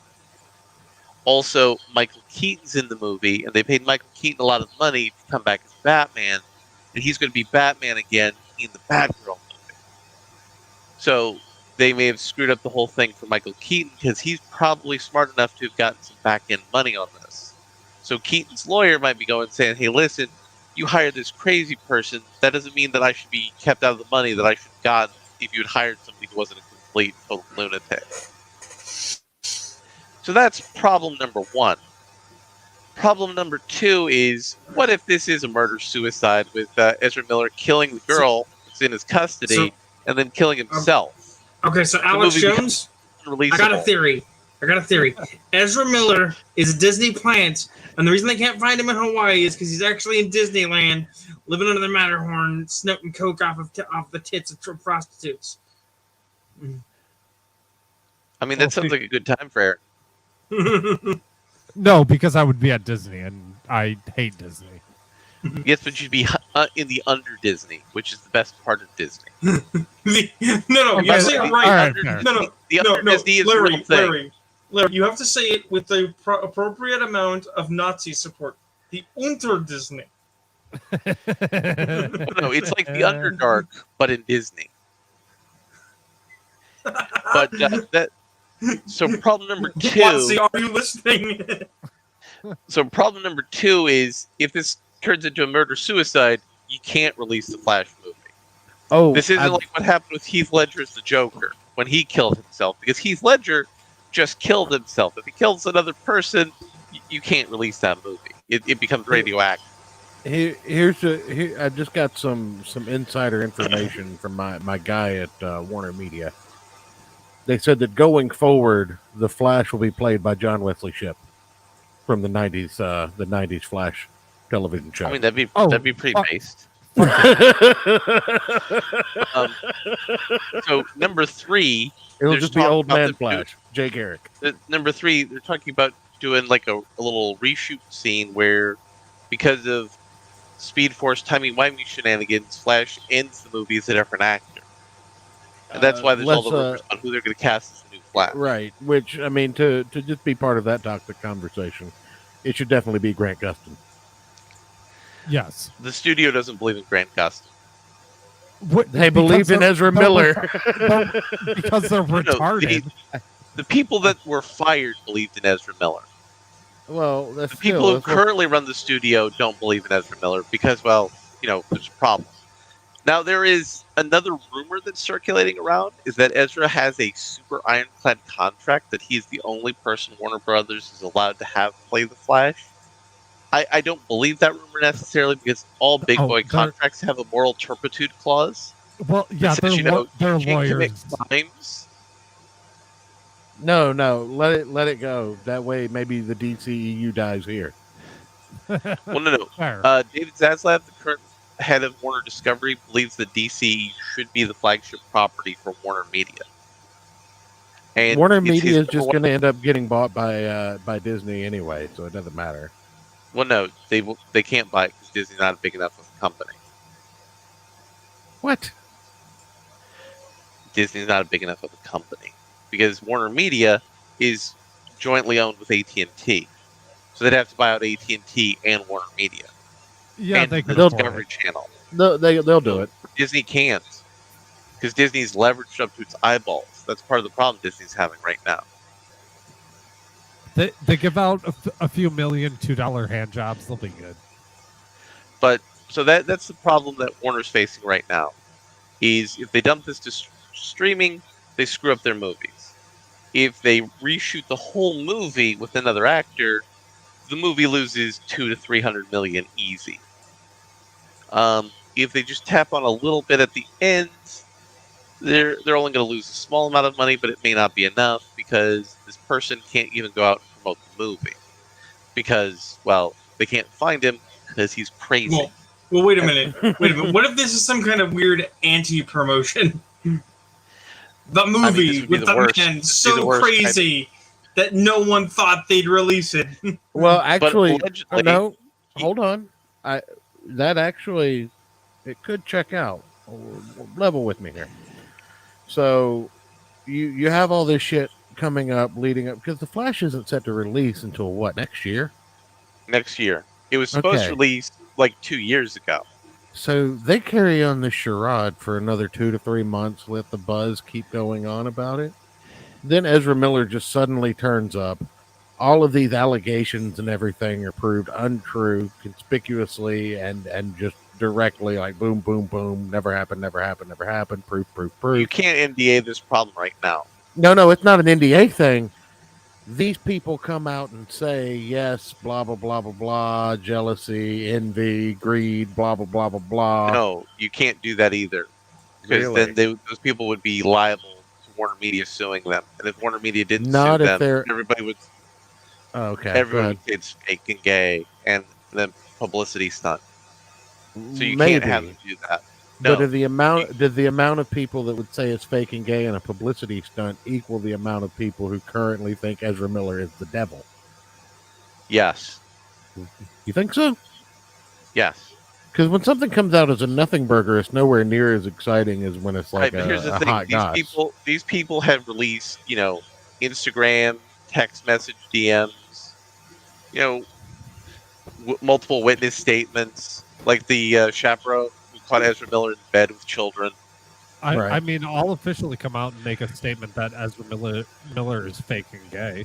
Also, Michael Keaton's in the movie, and they paid Michael Keaton a lot of money to come back as Batman, and he's going to be Batman again in the Batgirl movie. So they may have screwed up the whole thing for Michael Keaton, because he's probably smart enough to have gotten some back-end money on this. So Keaton's lawyer might be going saying, hey, listen, you hired this crazy person. That doesn't mean that I should be kept out of the money that I should have gotten if you had hired somebody who wasn't a complete total lunatic. So that's problem number one. Problem number two is, what if this is a murder-suicide with Ezra Miller killing the girl who's in his custody and then killing himself? Okay, so Alex Jones, I got a theory. Ezra Miller is a Disney plant, and the reason they can't find him in Hawaii is because he's actually in Disneyland, living under the Matterhorn, snorting coke off the tits of prostitutes. I mean, that sounds like a good time for Ayrton. No, because I would be at Disney, and I hate Disney. Yes, but you'd be in the under Disney, which is the best part of Disney. No, you have to say it right. The under Disney is Larry, a real thing. Larry, you have to say it with the appropriate amount of Nazi support. The Unter Disney. No, it's like the Underdark, but in Disney. But so problem number two. Watsy, are you listening? So problem number two is, if this turns into a murder-suicide, you can't release the Flash movie. Oh, this isn't like what happened with Heath Ledger as the Joker when he killed himself, because Heath Ledger just killed himself. If he kills another person, you can't release that movie. It becomes radioactive. I just got some insider information from my guy at Warner Media. They said that going forward, the Flash will be played by John Wesley Shipp from the '90s Flash television show. I mean, that'd be pretty based. So number 3, it'll just be old man Flash, Jay Garrick. Number 3, they're talking about doing like a little reshoot scene where, because of Speed Force timey-wimey shenanigans, Flash ends the movie as a different actor. And that's why there's all the rumors on who they're going to cast as the new Flash. Right, which, I mean, to just be part of that toxic conversation, it should definitely be Grant Gustin. Yes. The studio doesn't believe in Grant Gustin. They believe in Ezra Miller. Because they're retarded. The people that were fired believed in Ezra Miller. Well, the people who currently run the studio don't believe in Ezra Miller because, well, there's a problem. Now, there is another rumor that's circulating around, is that Ezra has a super ironclad contract that he's the only person Warner Brothers is allowed to have play the Flash. I don't believe that rumor necessarily, because all big boy contracts have a moral turpitude clause. Well, yeah, says, they're lawyers. Crimes. No, let it go. That way, maybe the DCEU dies here. Well, no. David Zaslav, the current head of Warner Discovery, believes the DC should be the flagship property for Warner Media. And Warner Media is just going to end up getting bought by Disney anyway, so it doesn't matter. Well, no, they can't buy it because Disney's not big enough of a company. What? Disney's not big enough of a company because Warner Media is jointly owned with AT&T, so they'd have to buy out AT&T and Warner Media. Yeah, and they could. The Discovery Channel. They'll do it. Disney can't, because Disney's leveraged up to its eyeballs. That's part of the problem Disney's having right now. They give out a few million $2 hand jobs. They'll be good. But so that's the problem that Warner's facing right now. Is if they dump this to streaming, they screw up their movies. If they reshoot the whole movie with another actor, the movie loses $200 to $300 million easy. If they just tap on a little bit at the end, they're only going to lose a small amount of money, but it may not be enough because this person can't even go out and promote the movie because, well, they can't find him because he's crazy. Well, wait a minute. What if this is some kind of weird anti-promotion? The movie with the man so crazy that no one thought they'd release it. Well, actually, no. Hold on. That actually, it could check out. Level with me here. So, you have all this shit coming up, leading up, because the Flash isn't set to release until what, next year? Next year. It was supposed to release like 2 years ago. So they carry on this charade for another 2 to 3 months, let the buzz keep going on about it. Then Ezra Miller just suddenly turns up. All of these allegations and everything are proved untrue, conspicuously and just directly, like boom, boom, boom, never happened, proof. You can't NDA this problem right now. No, it's not an NDA thing. These people come out and say, yes, blah, blah, blah, blah, blah, jealousy, envy, greed, blah, blah, blah, blah, blah. No, you can't do that either. Because then those people would be liable to Warner Media suing them. And if Warner Media didn't sue them, everybody would... Everyone would say it's fake and gay and then publicity stunt. So you can't have them do that. No. But did the amount of people that would say it's fake and gay and a publicity stunt equal the amount of people who currently think Ezra Miller is the devil? Yes. You think so? Yes. Because when something comes out as a nothing burger, it's nowhere near as exciting as when it's like here's the thing. Hot goss. These people have released, Instagram, text message DMs, multiple witness statements, like the chaperone who caught Ezra Miller in bed with children. I mean, I'll officially come out and make a statement that Ezra Miller is fake and gay.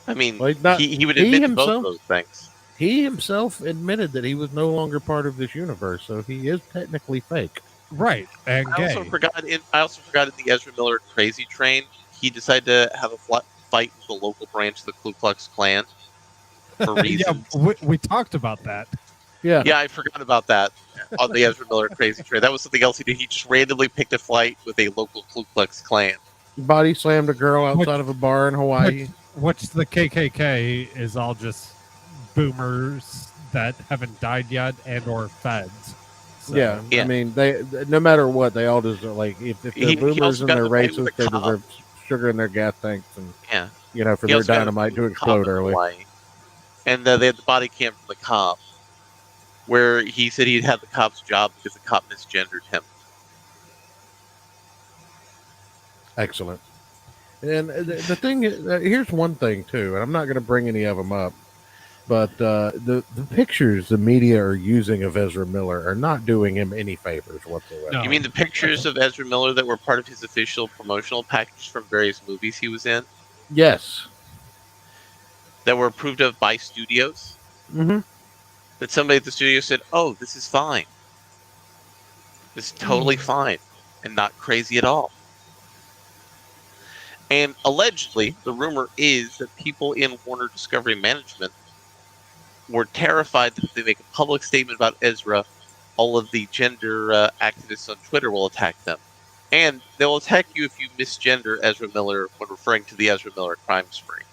I mean, he would admit both of those things. He himself admitted that he was no longer part of this universe, so he is technically fake. Right, and gay. I also forgot in the Ezra Miller Crazy Train, he decided to have a fight with the local branch of the Ku Klux Klan. for reasons. we talked about that. Yeah. Yeah, I forgot about that on the Ezra Miller crazy train. That was something else he did. He just randomly picked a flight with a local Ku Klux Klan. Body slammed a girl outside of a bar in Hawaii. Which the KKK is all just boomers that haven't died yet and or feds. So, yeah, I mean, they no matter what, they all deserve, like, if they're boomers and they're racist, they deserve sugar in their gas tanks and, for their dynamite to explode early. Hawaii. And they had the body cam from the cop where he said he'd had the cop's job because the cop misgendered him. Excellent. And the thing is, here's one thing too, and I'm not going to bring any of them up, but the pictures the media are using of Ezra Miller are not doing him any favors whatsoever. No. You mean the pictures of Ezra Miller that were part of his official promotional package from various movies he was in? Yes. That were approved of by studios? Mm-hmm. That somebody at the studio said, oh, this is fine. This is totally fine and not crazy at all. And allegedly, the rumor is that people in Warner Discovery Management were terrified that if they make a public statement about Ezra, all of the gender activists on Twitter will attack them. And they'll attack you if you misgender Ezra Miller when referring to the Ezra Miller crime spree.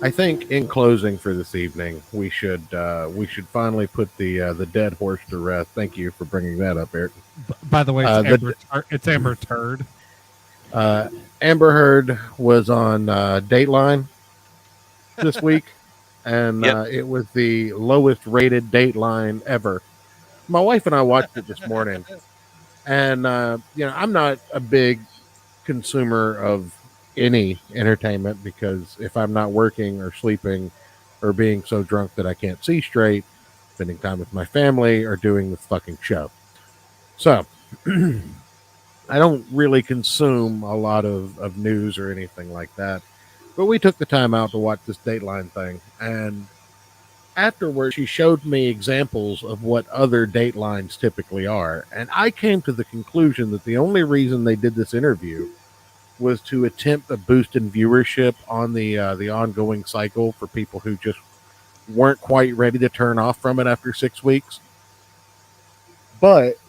I think in closing for this evening, we should finally put the dead horse to rest. Thank you for bringing that up, Ayrton. By the way, it's Amber Turd. Amber Heard was on Dateline this week, and it was the lowest rated Dateline ever. My wife and I watched it this morning, and I'm not a big consumer of any entertainment because if I'm not working or sleeping or being so drunk that I can't see straight, spending time with my family or doing this fucking show. So I don't really consume a lot of news or anything like that. But we took the time out to watch this Dateline thing. And afterwards, she showed me examples of what other Datelines typically are. And I came to the conclusion that the only reason they did this interview was to attempt a boost in viewership on the ongoing cycle for people who just weren't quite ready to turn off from it after 6 weeks. But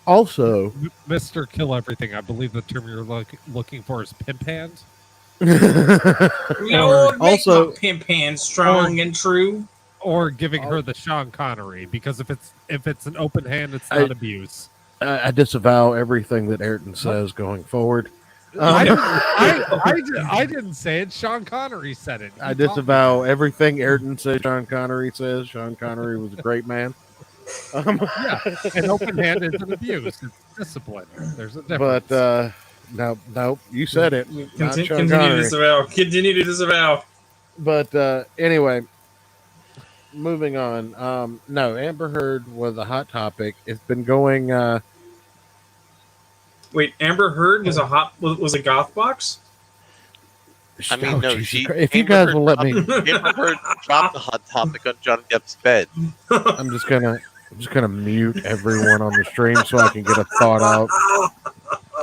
also, Mr. Kill Everything, I believe the term you're looking for is pimp hands. Also, pimp hands strong and true. Or giving her the Sean Connery, because if it's an open hand, it's not abuse. I disavow everything that Ayrton says going forward. I didn't say it. Sean Connery said it. I disavow everything Ayrton says Sean Connery says. Sean Connery was a great man. Yeah, an open hand is an abuse. It's discipline. There's a difference. But no, you said it. Continue to disavow. But anyway, moving on. No, Amber Heard was a hot topic. It's been going. Wait, Amber Heard was a goth box? I mean, no. If you guys will let me, Amber Heard dropped the hot topic on Johnny Depp's bed. I'm just gonna mute everyone on the stream so I can get a thought out.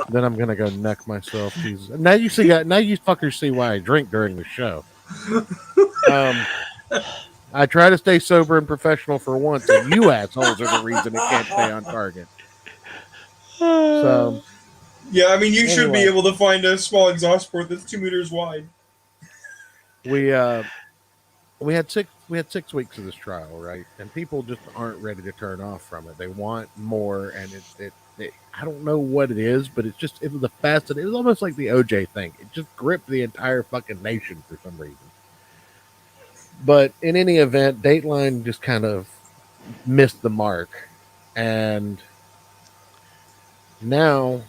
Then I'm gonna go neck myself. Jesus. Now you fuckers see why I drink during the show. I try to stay sober and professional for once, and you assholes are the reason it can't stay on target. So. Yeah, I mean, you should be able to find a small exhaust port that's 2 meters wide. We had 6 weeks of this trial, right? And people just aren't ready to turn off from it. They want more, and I don't know what it is, but it was it was almost like the OJ thing. It just gripped the entire fucking nation for some reason. But in any event, Dateline just kind of missed the mark, and now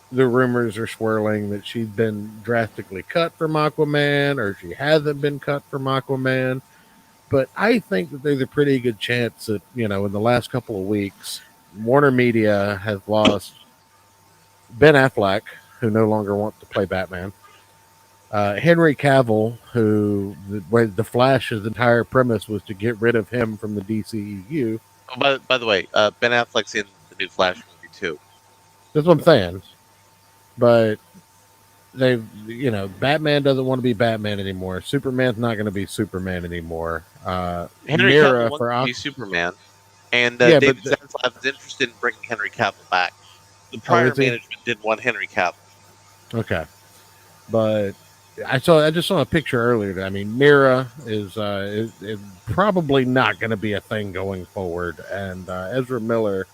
the rumors are swirling that she's been drastically cut from Aquaman, or she hasn't been cut from Aquaman. But I think that there's a pretty good chance that, in the last couple of weeks, Warner Media has lost Ben Affleck, who no longer wants to play Batman. Henry Cavill, who the Flash's entire premise was to get rid of him from the DCEU. Oh, by the way, Ben Affleck's in the new Flash movie too. That's what I'm saying. But Batman doesn't want to be Batman anymore. Superman's not going to be Henry Superman anymore. Cavill wants to be Superman, and David Zaslav is interested in bringing Henry Cavill back. The prior management didn't want Henry Cavill. Okay, but I just saw a picture earlier. I mean, Mira is probably not going to be a thing going forward, and Ezra Miller,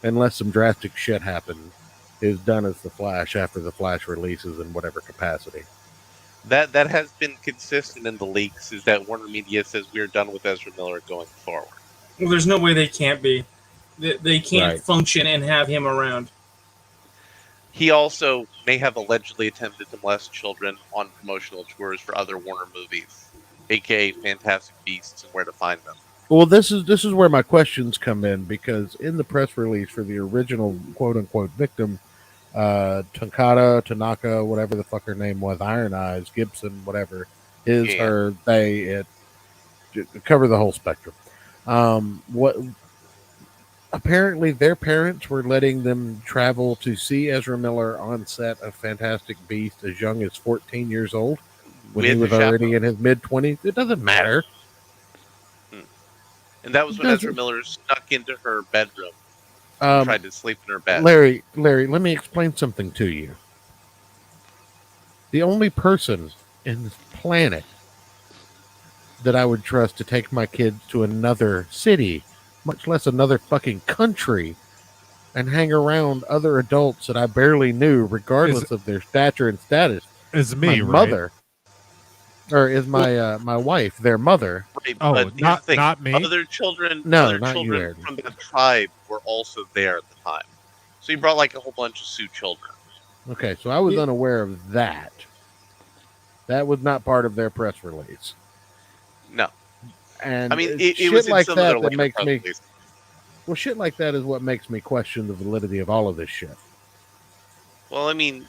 unless some drastic shit happens, is done as the Flash after the Flash releases in whatever capacity. That has been consistent in the leaks, is that Warner Media says we're done with Ezra Miller going forward. Well, there's no way they can't be. They can't function and have him around. He also may have allegedly attempted to molest children on promotional tours for other Warner movies, aka Fantastic Beasts and Where to Find Them. Well, this is where my questions come in, because in the press release for the original quote unquote victim, Tanaka, whatever the fuck her name was, Iron Eyes, Gibson, whatever, her, they, it cover the whole spectrum. What apparently their parents were letting them travel to see Ezra Miller on set of Fantastic Beasts as young as 14 years old, when he was already in his mid-20s. It doesn't matter. And that was when Ezra Miller snuck into her bedroom and tried to sleep in her bed. Larry, let me explain something to you. The only person in this planet that I would trust to take my kids to another city, much less another fucking country, and hang around other adults that I barely knew, regardless of their stature and status, is me, my mother. Or is my my wife, their mother? Right, but not me. Other children, not you, from the tribe were also there at the time. So he brought like a whole bunch of Sioux children. Okay, so I was unaware of that. That was not part of their press release. No, and I mean it was like in that makes me. Release. Well, shit like that is what makes me question the validity of all of this shit. Well, I mean,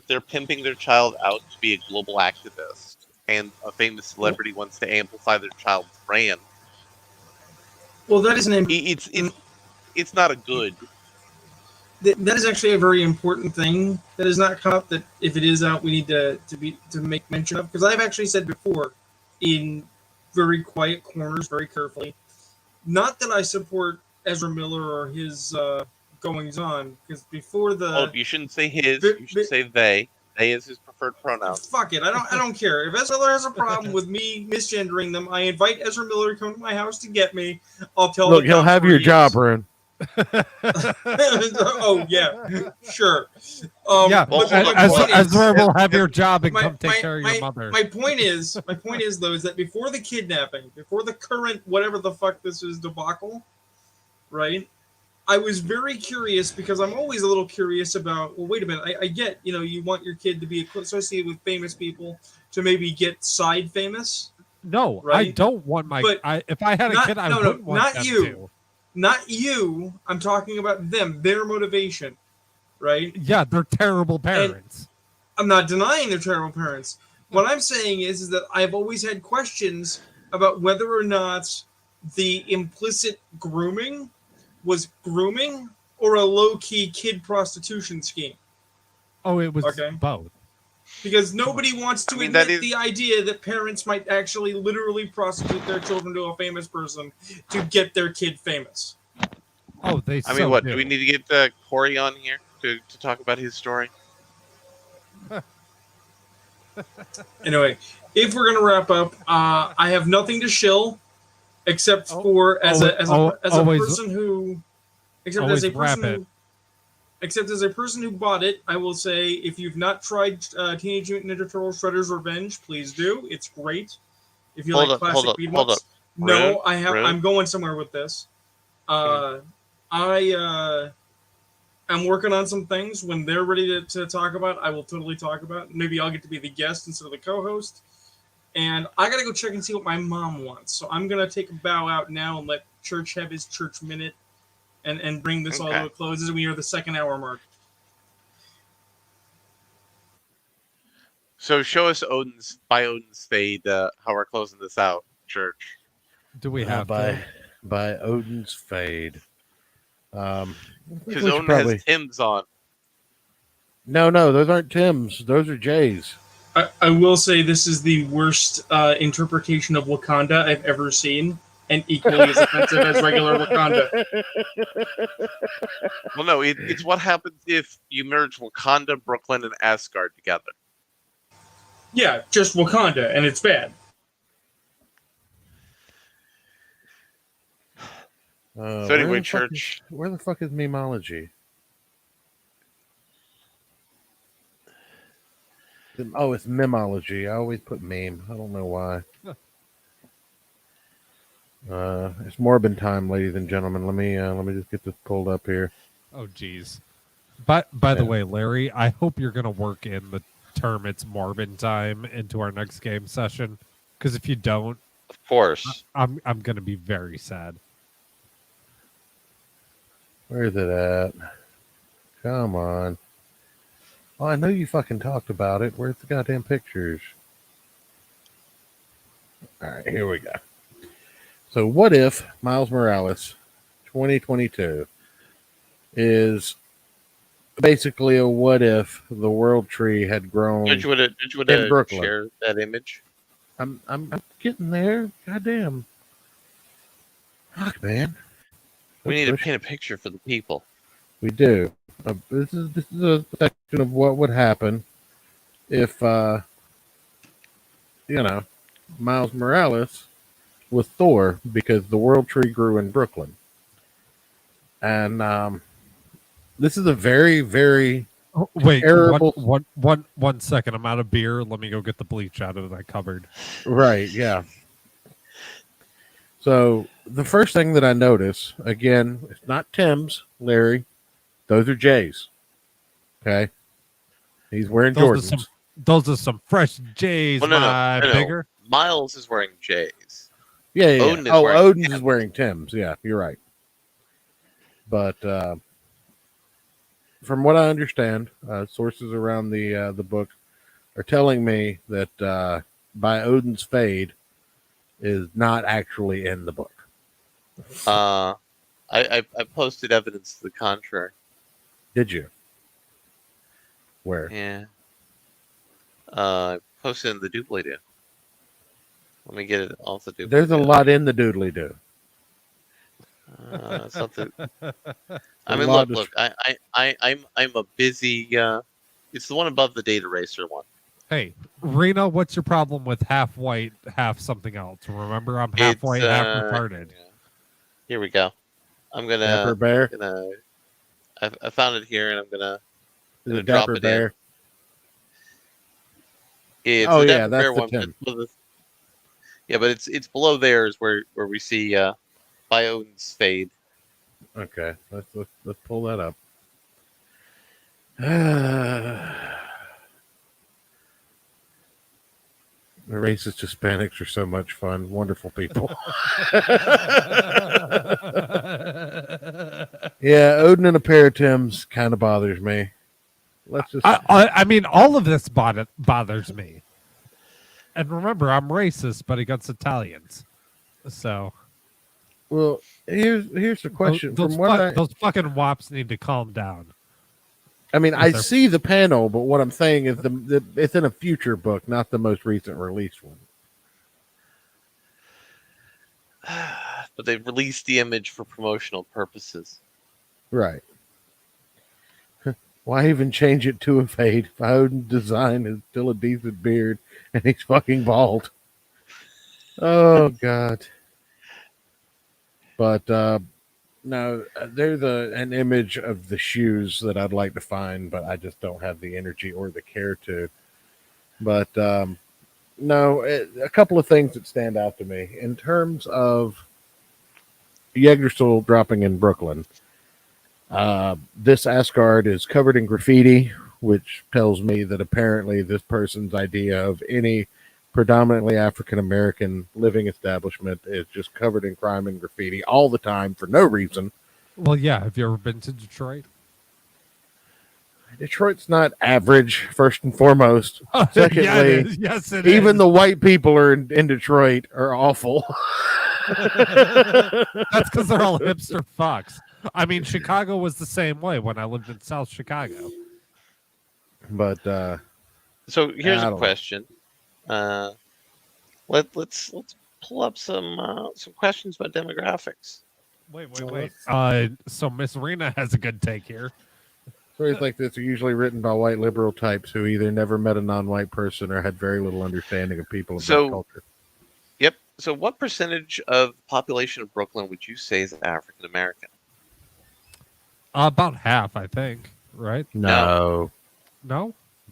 they're pimping their child out to be a global activist, and a famous celebrity wants to amplify their child's brand. Well, that is it's not a good. That is actually a very important thing that is not caught. That if it is out, we need to make mention of, because I've actually said before, in very quiet corners, very carefully, not that I support Ezra Miller or his goings on, because before the you shouldn't say his. You should say they. They is his preferred pronoun. Fuck it. I don't care. If Ezra Miller has a problem with me misgendering them, I invite Ezra Miller to come to my house to get me. I'll tell him. Look, he'll have your job, Rune. Oh yeah, sure. Ezra will have your job and come take care of your mother. My point is though, is that before the kidnapping, before the current whatever the fuck this is debacle, right? I was very curious, because I'm always a little curious about, well, wait a minute, I get, you want your kid to be associated with famous people to maybe get side famous. No, right? I don't want if I had a kid, I wouldn't want them to. Not you. I'm talking about them, their motivation, right? Yeah, they're terrible parents. And I'm not denying they're terrible parents. What I'm saying is that I've always had questions about whether or not the implicit grooming was grooming or a low-key kid prostitution scheme. Oh, it was both. Because nobody wants to admit the idea that parents might actually literally prostitute their children to a famous person to get their kid famous. Oh, do we need to get Corey on here to talk about his story? Anyway, if we're gonna wrap up, I have nothing to shill, except for as a person who bought it. I will say, if you've not tried Teenage Mutant Ninja Turtles Shredder's Revenge, please do. It's great. If you like classic beat 'em ups. No, I have. I'm going somewhere with this. I'm working on some things. When they're ready to talk about, I will totally talk about. Maybe I'll get to be the guest instead of the co-host. And I got to go check and see what my mom wants. So I'm going to take a bow out now and let Church have his church minute and bring this all to a close as we are the 2nd hour mark. So show us Odin's fade, how we're closing this out, Church. Do we have by Odin's fade? Because Odin has Tim's on. No, those aren't Tim's. Those are Jay's. I will say this is the worst interpretation of Wakanda I've ever seen, and equally as offensive as regular Wakanda. Well, no, it's what happens if you merge Wakanda, Brooklyn, and Asgard together. Yeah, just Wakanda, and it's bad. So anyway, Church. Where the fuck is memology? Oh, it's memology. I always put meme. I don't know why. It's Morbin time, ladies and gentlemen. Let me just get this pulled up here. Oh, geez. But by the way, Larry, I hope you're gonna work in the term "it's Morbin time" into our next game session. Because if you don't, Of course. I'm gonna be very sad. Where is it at? Come on. Oh, I know you fucking talked about it. Where's the goddamn pictures? All right, here we go. So, what if Miles Morales 2022 is basically a what if the world tree had grown Did you want in to Brooklyn? share that image? I'm getting there. Goddamn. Fuck, man. We need to paint a picture for the people. We do. This is a section of what would happen if Miles Morales was Thor, because the world tree grew in Brooklyn. And this is a very, very wait, terrible. One second. I'm out of beer. Let me go get the bleach out of that cupboard. Right, yeah. So the first thing that I notice, again, it's not Tim's, Larry. Those are Jay's. Okay. He's wearing Jordans. Those are some fresh J's, Well, no. bigger. Miles is wearing J's. Yeah. Odin is Odin is wearing Tim's. Yeah, you're right. But from what I understand, sources around the book are telling me that by Odin's fade is not actually in the book. I posted evidence to the contrary. Did you? Where? Yeah. I posted in the doobly-doo. Let me get it off the doobly-doo. There's a lot in the doodly-doo. Something. I mean, look. I'm a busy. It's the one above the data racer one. Hey, Reno, what's your problem with half white, half something else? Remember, I'm half white, half retarded. Yeah. Here we go. I'm gonna. Dapper Bear. I found it here, and I'm gonna drop it Bear. in. It's that's Bear the one. Tim. But it's below theirs where we see by Odin's fade. Okay, let's pull that up. The racist Hispanics are so much fun. Wonderful people. Yeah, Odin and a pair of Tims kind of bothers me. Let's just. I mean, all of this bothers me. And remember, I'm racist, but against Italians. So. Well, here's the question. Those fucking wops need to calm down. I mean, I see the panel, but what I'm saying is it's in a future book, not the most recent released one. But they've released the image for promotional purposes. Right. Why even change it to a fade? Odin's design is still a decent beard, and he's fucking bald. Oh, God. But, no, there's an image of the shoes that I'd like to find, but I just don't have the energy or the care to. But, no, a couple of things that stand out to me. In terms of Yggdrasil dropping in Brooklyn, this Asgard is covered in graffiti, which tells me that apparently this person's idea of any predominantly African-American living establishment is just covered in crime and graffiti all the time for no reason. Well, yeah. Have you ever been to Detroit? Detroit's not average, first and foremost. Secondly, yeah, it is. Yes, it even is. the white people are in Detroit are awful. That's because they're all hipster fucks. I mean, Chicago was the same way when I lived in South Chicago. But So here's I a don't know. question. Let's pull up some questions about demographics. Wait. So Miss Rena has a good take here. Stories like this are usually written by white liberal types who either never met a non-white person or had very little understanding of people and black culture. Yep. So what percentage of the population of Brooklyn would you say is African American? About half, I think. Right? No,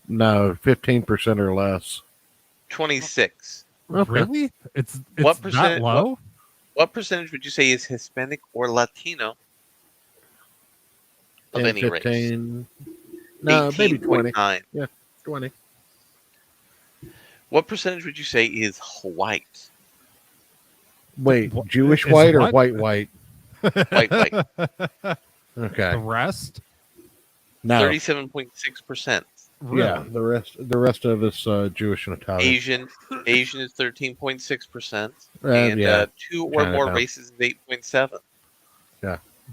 15% or less. 26. Okay. Really? It's What that percent- low? What percentage would you say is Hispanic or Latino of 10, any 15. race? No, maybe 20. 18.9. Yeah, 20. What percentage would you say is white? Wait, Wh- Jewish is white or what? white white? White. Okay. The rest? No. 37.6%. Really? Yeah, the rest of us Jewish and Italian. Asian is 13.6%, Yeah, and two or more Chinatown. races is 8.7.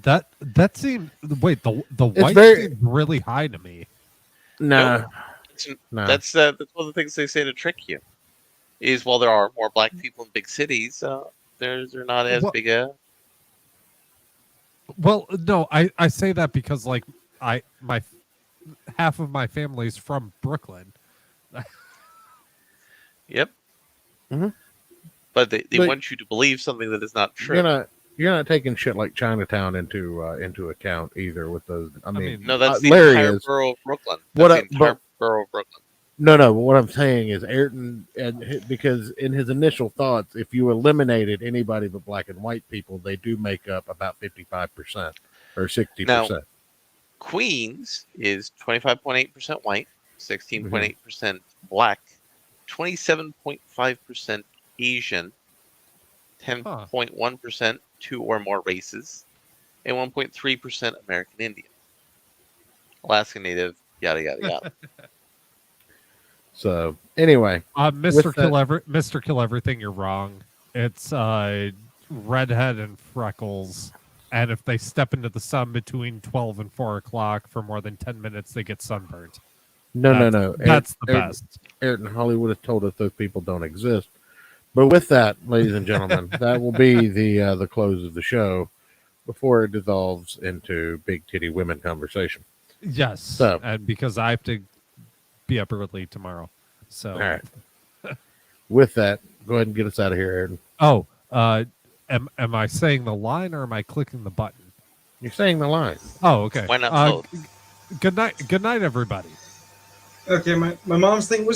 That seemed. Wait, the It's white very- seemed really high to me. No, no. That's one of the things they say to trick you. Is while there are more black people in big cities, they're not as Well- big a. Well, no, I say that because like my half of my family's from Brooklyn. Yep. Mhm. But they But- want you to believe something that is not true. You're not taking shit like Chinatown into account either with those. I mean, No, that's the Larry entire is. borough of Brooklyn. What That's the I- entire borough of Brooklyn. No. But what I'm saying is Ayrton, because in his initial thoughts, if you eliminated anybody but black and white people, they do make up about 55% or 60%. Queens is 25.8% white, 16.8% black, 27.5% Asian, 10.1% two or more races, and 1.3% American Indian. Alaska Native, yada yada yada. So anyway, Mr. With Mr. Kill Everything, you're wrong. It's redhead and freckles. And if they step into the sun between 12 and 4 o'clock for more than 10 minutes, they get sunburned. no. That's the best. Ayrton Hollywood has told us those people don't exist. But with that, ladies and gentlemen, that will be the close of the show before it dissolves into big titty women conversation. Yes. So- And because I have to be up early tomorrow. So All right. With that, go ahead and get us out of here, Ayrton. Oh, am I saying the line or am I clicking the button? You're saying the line. Oh, okay. Why not both? Good night, everybody. Okay, my mom's thing was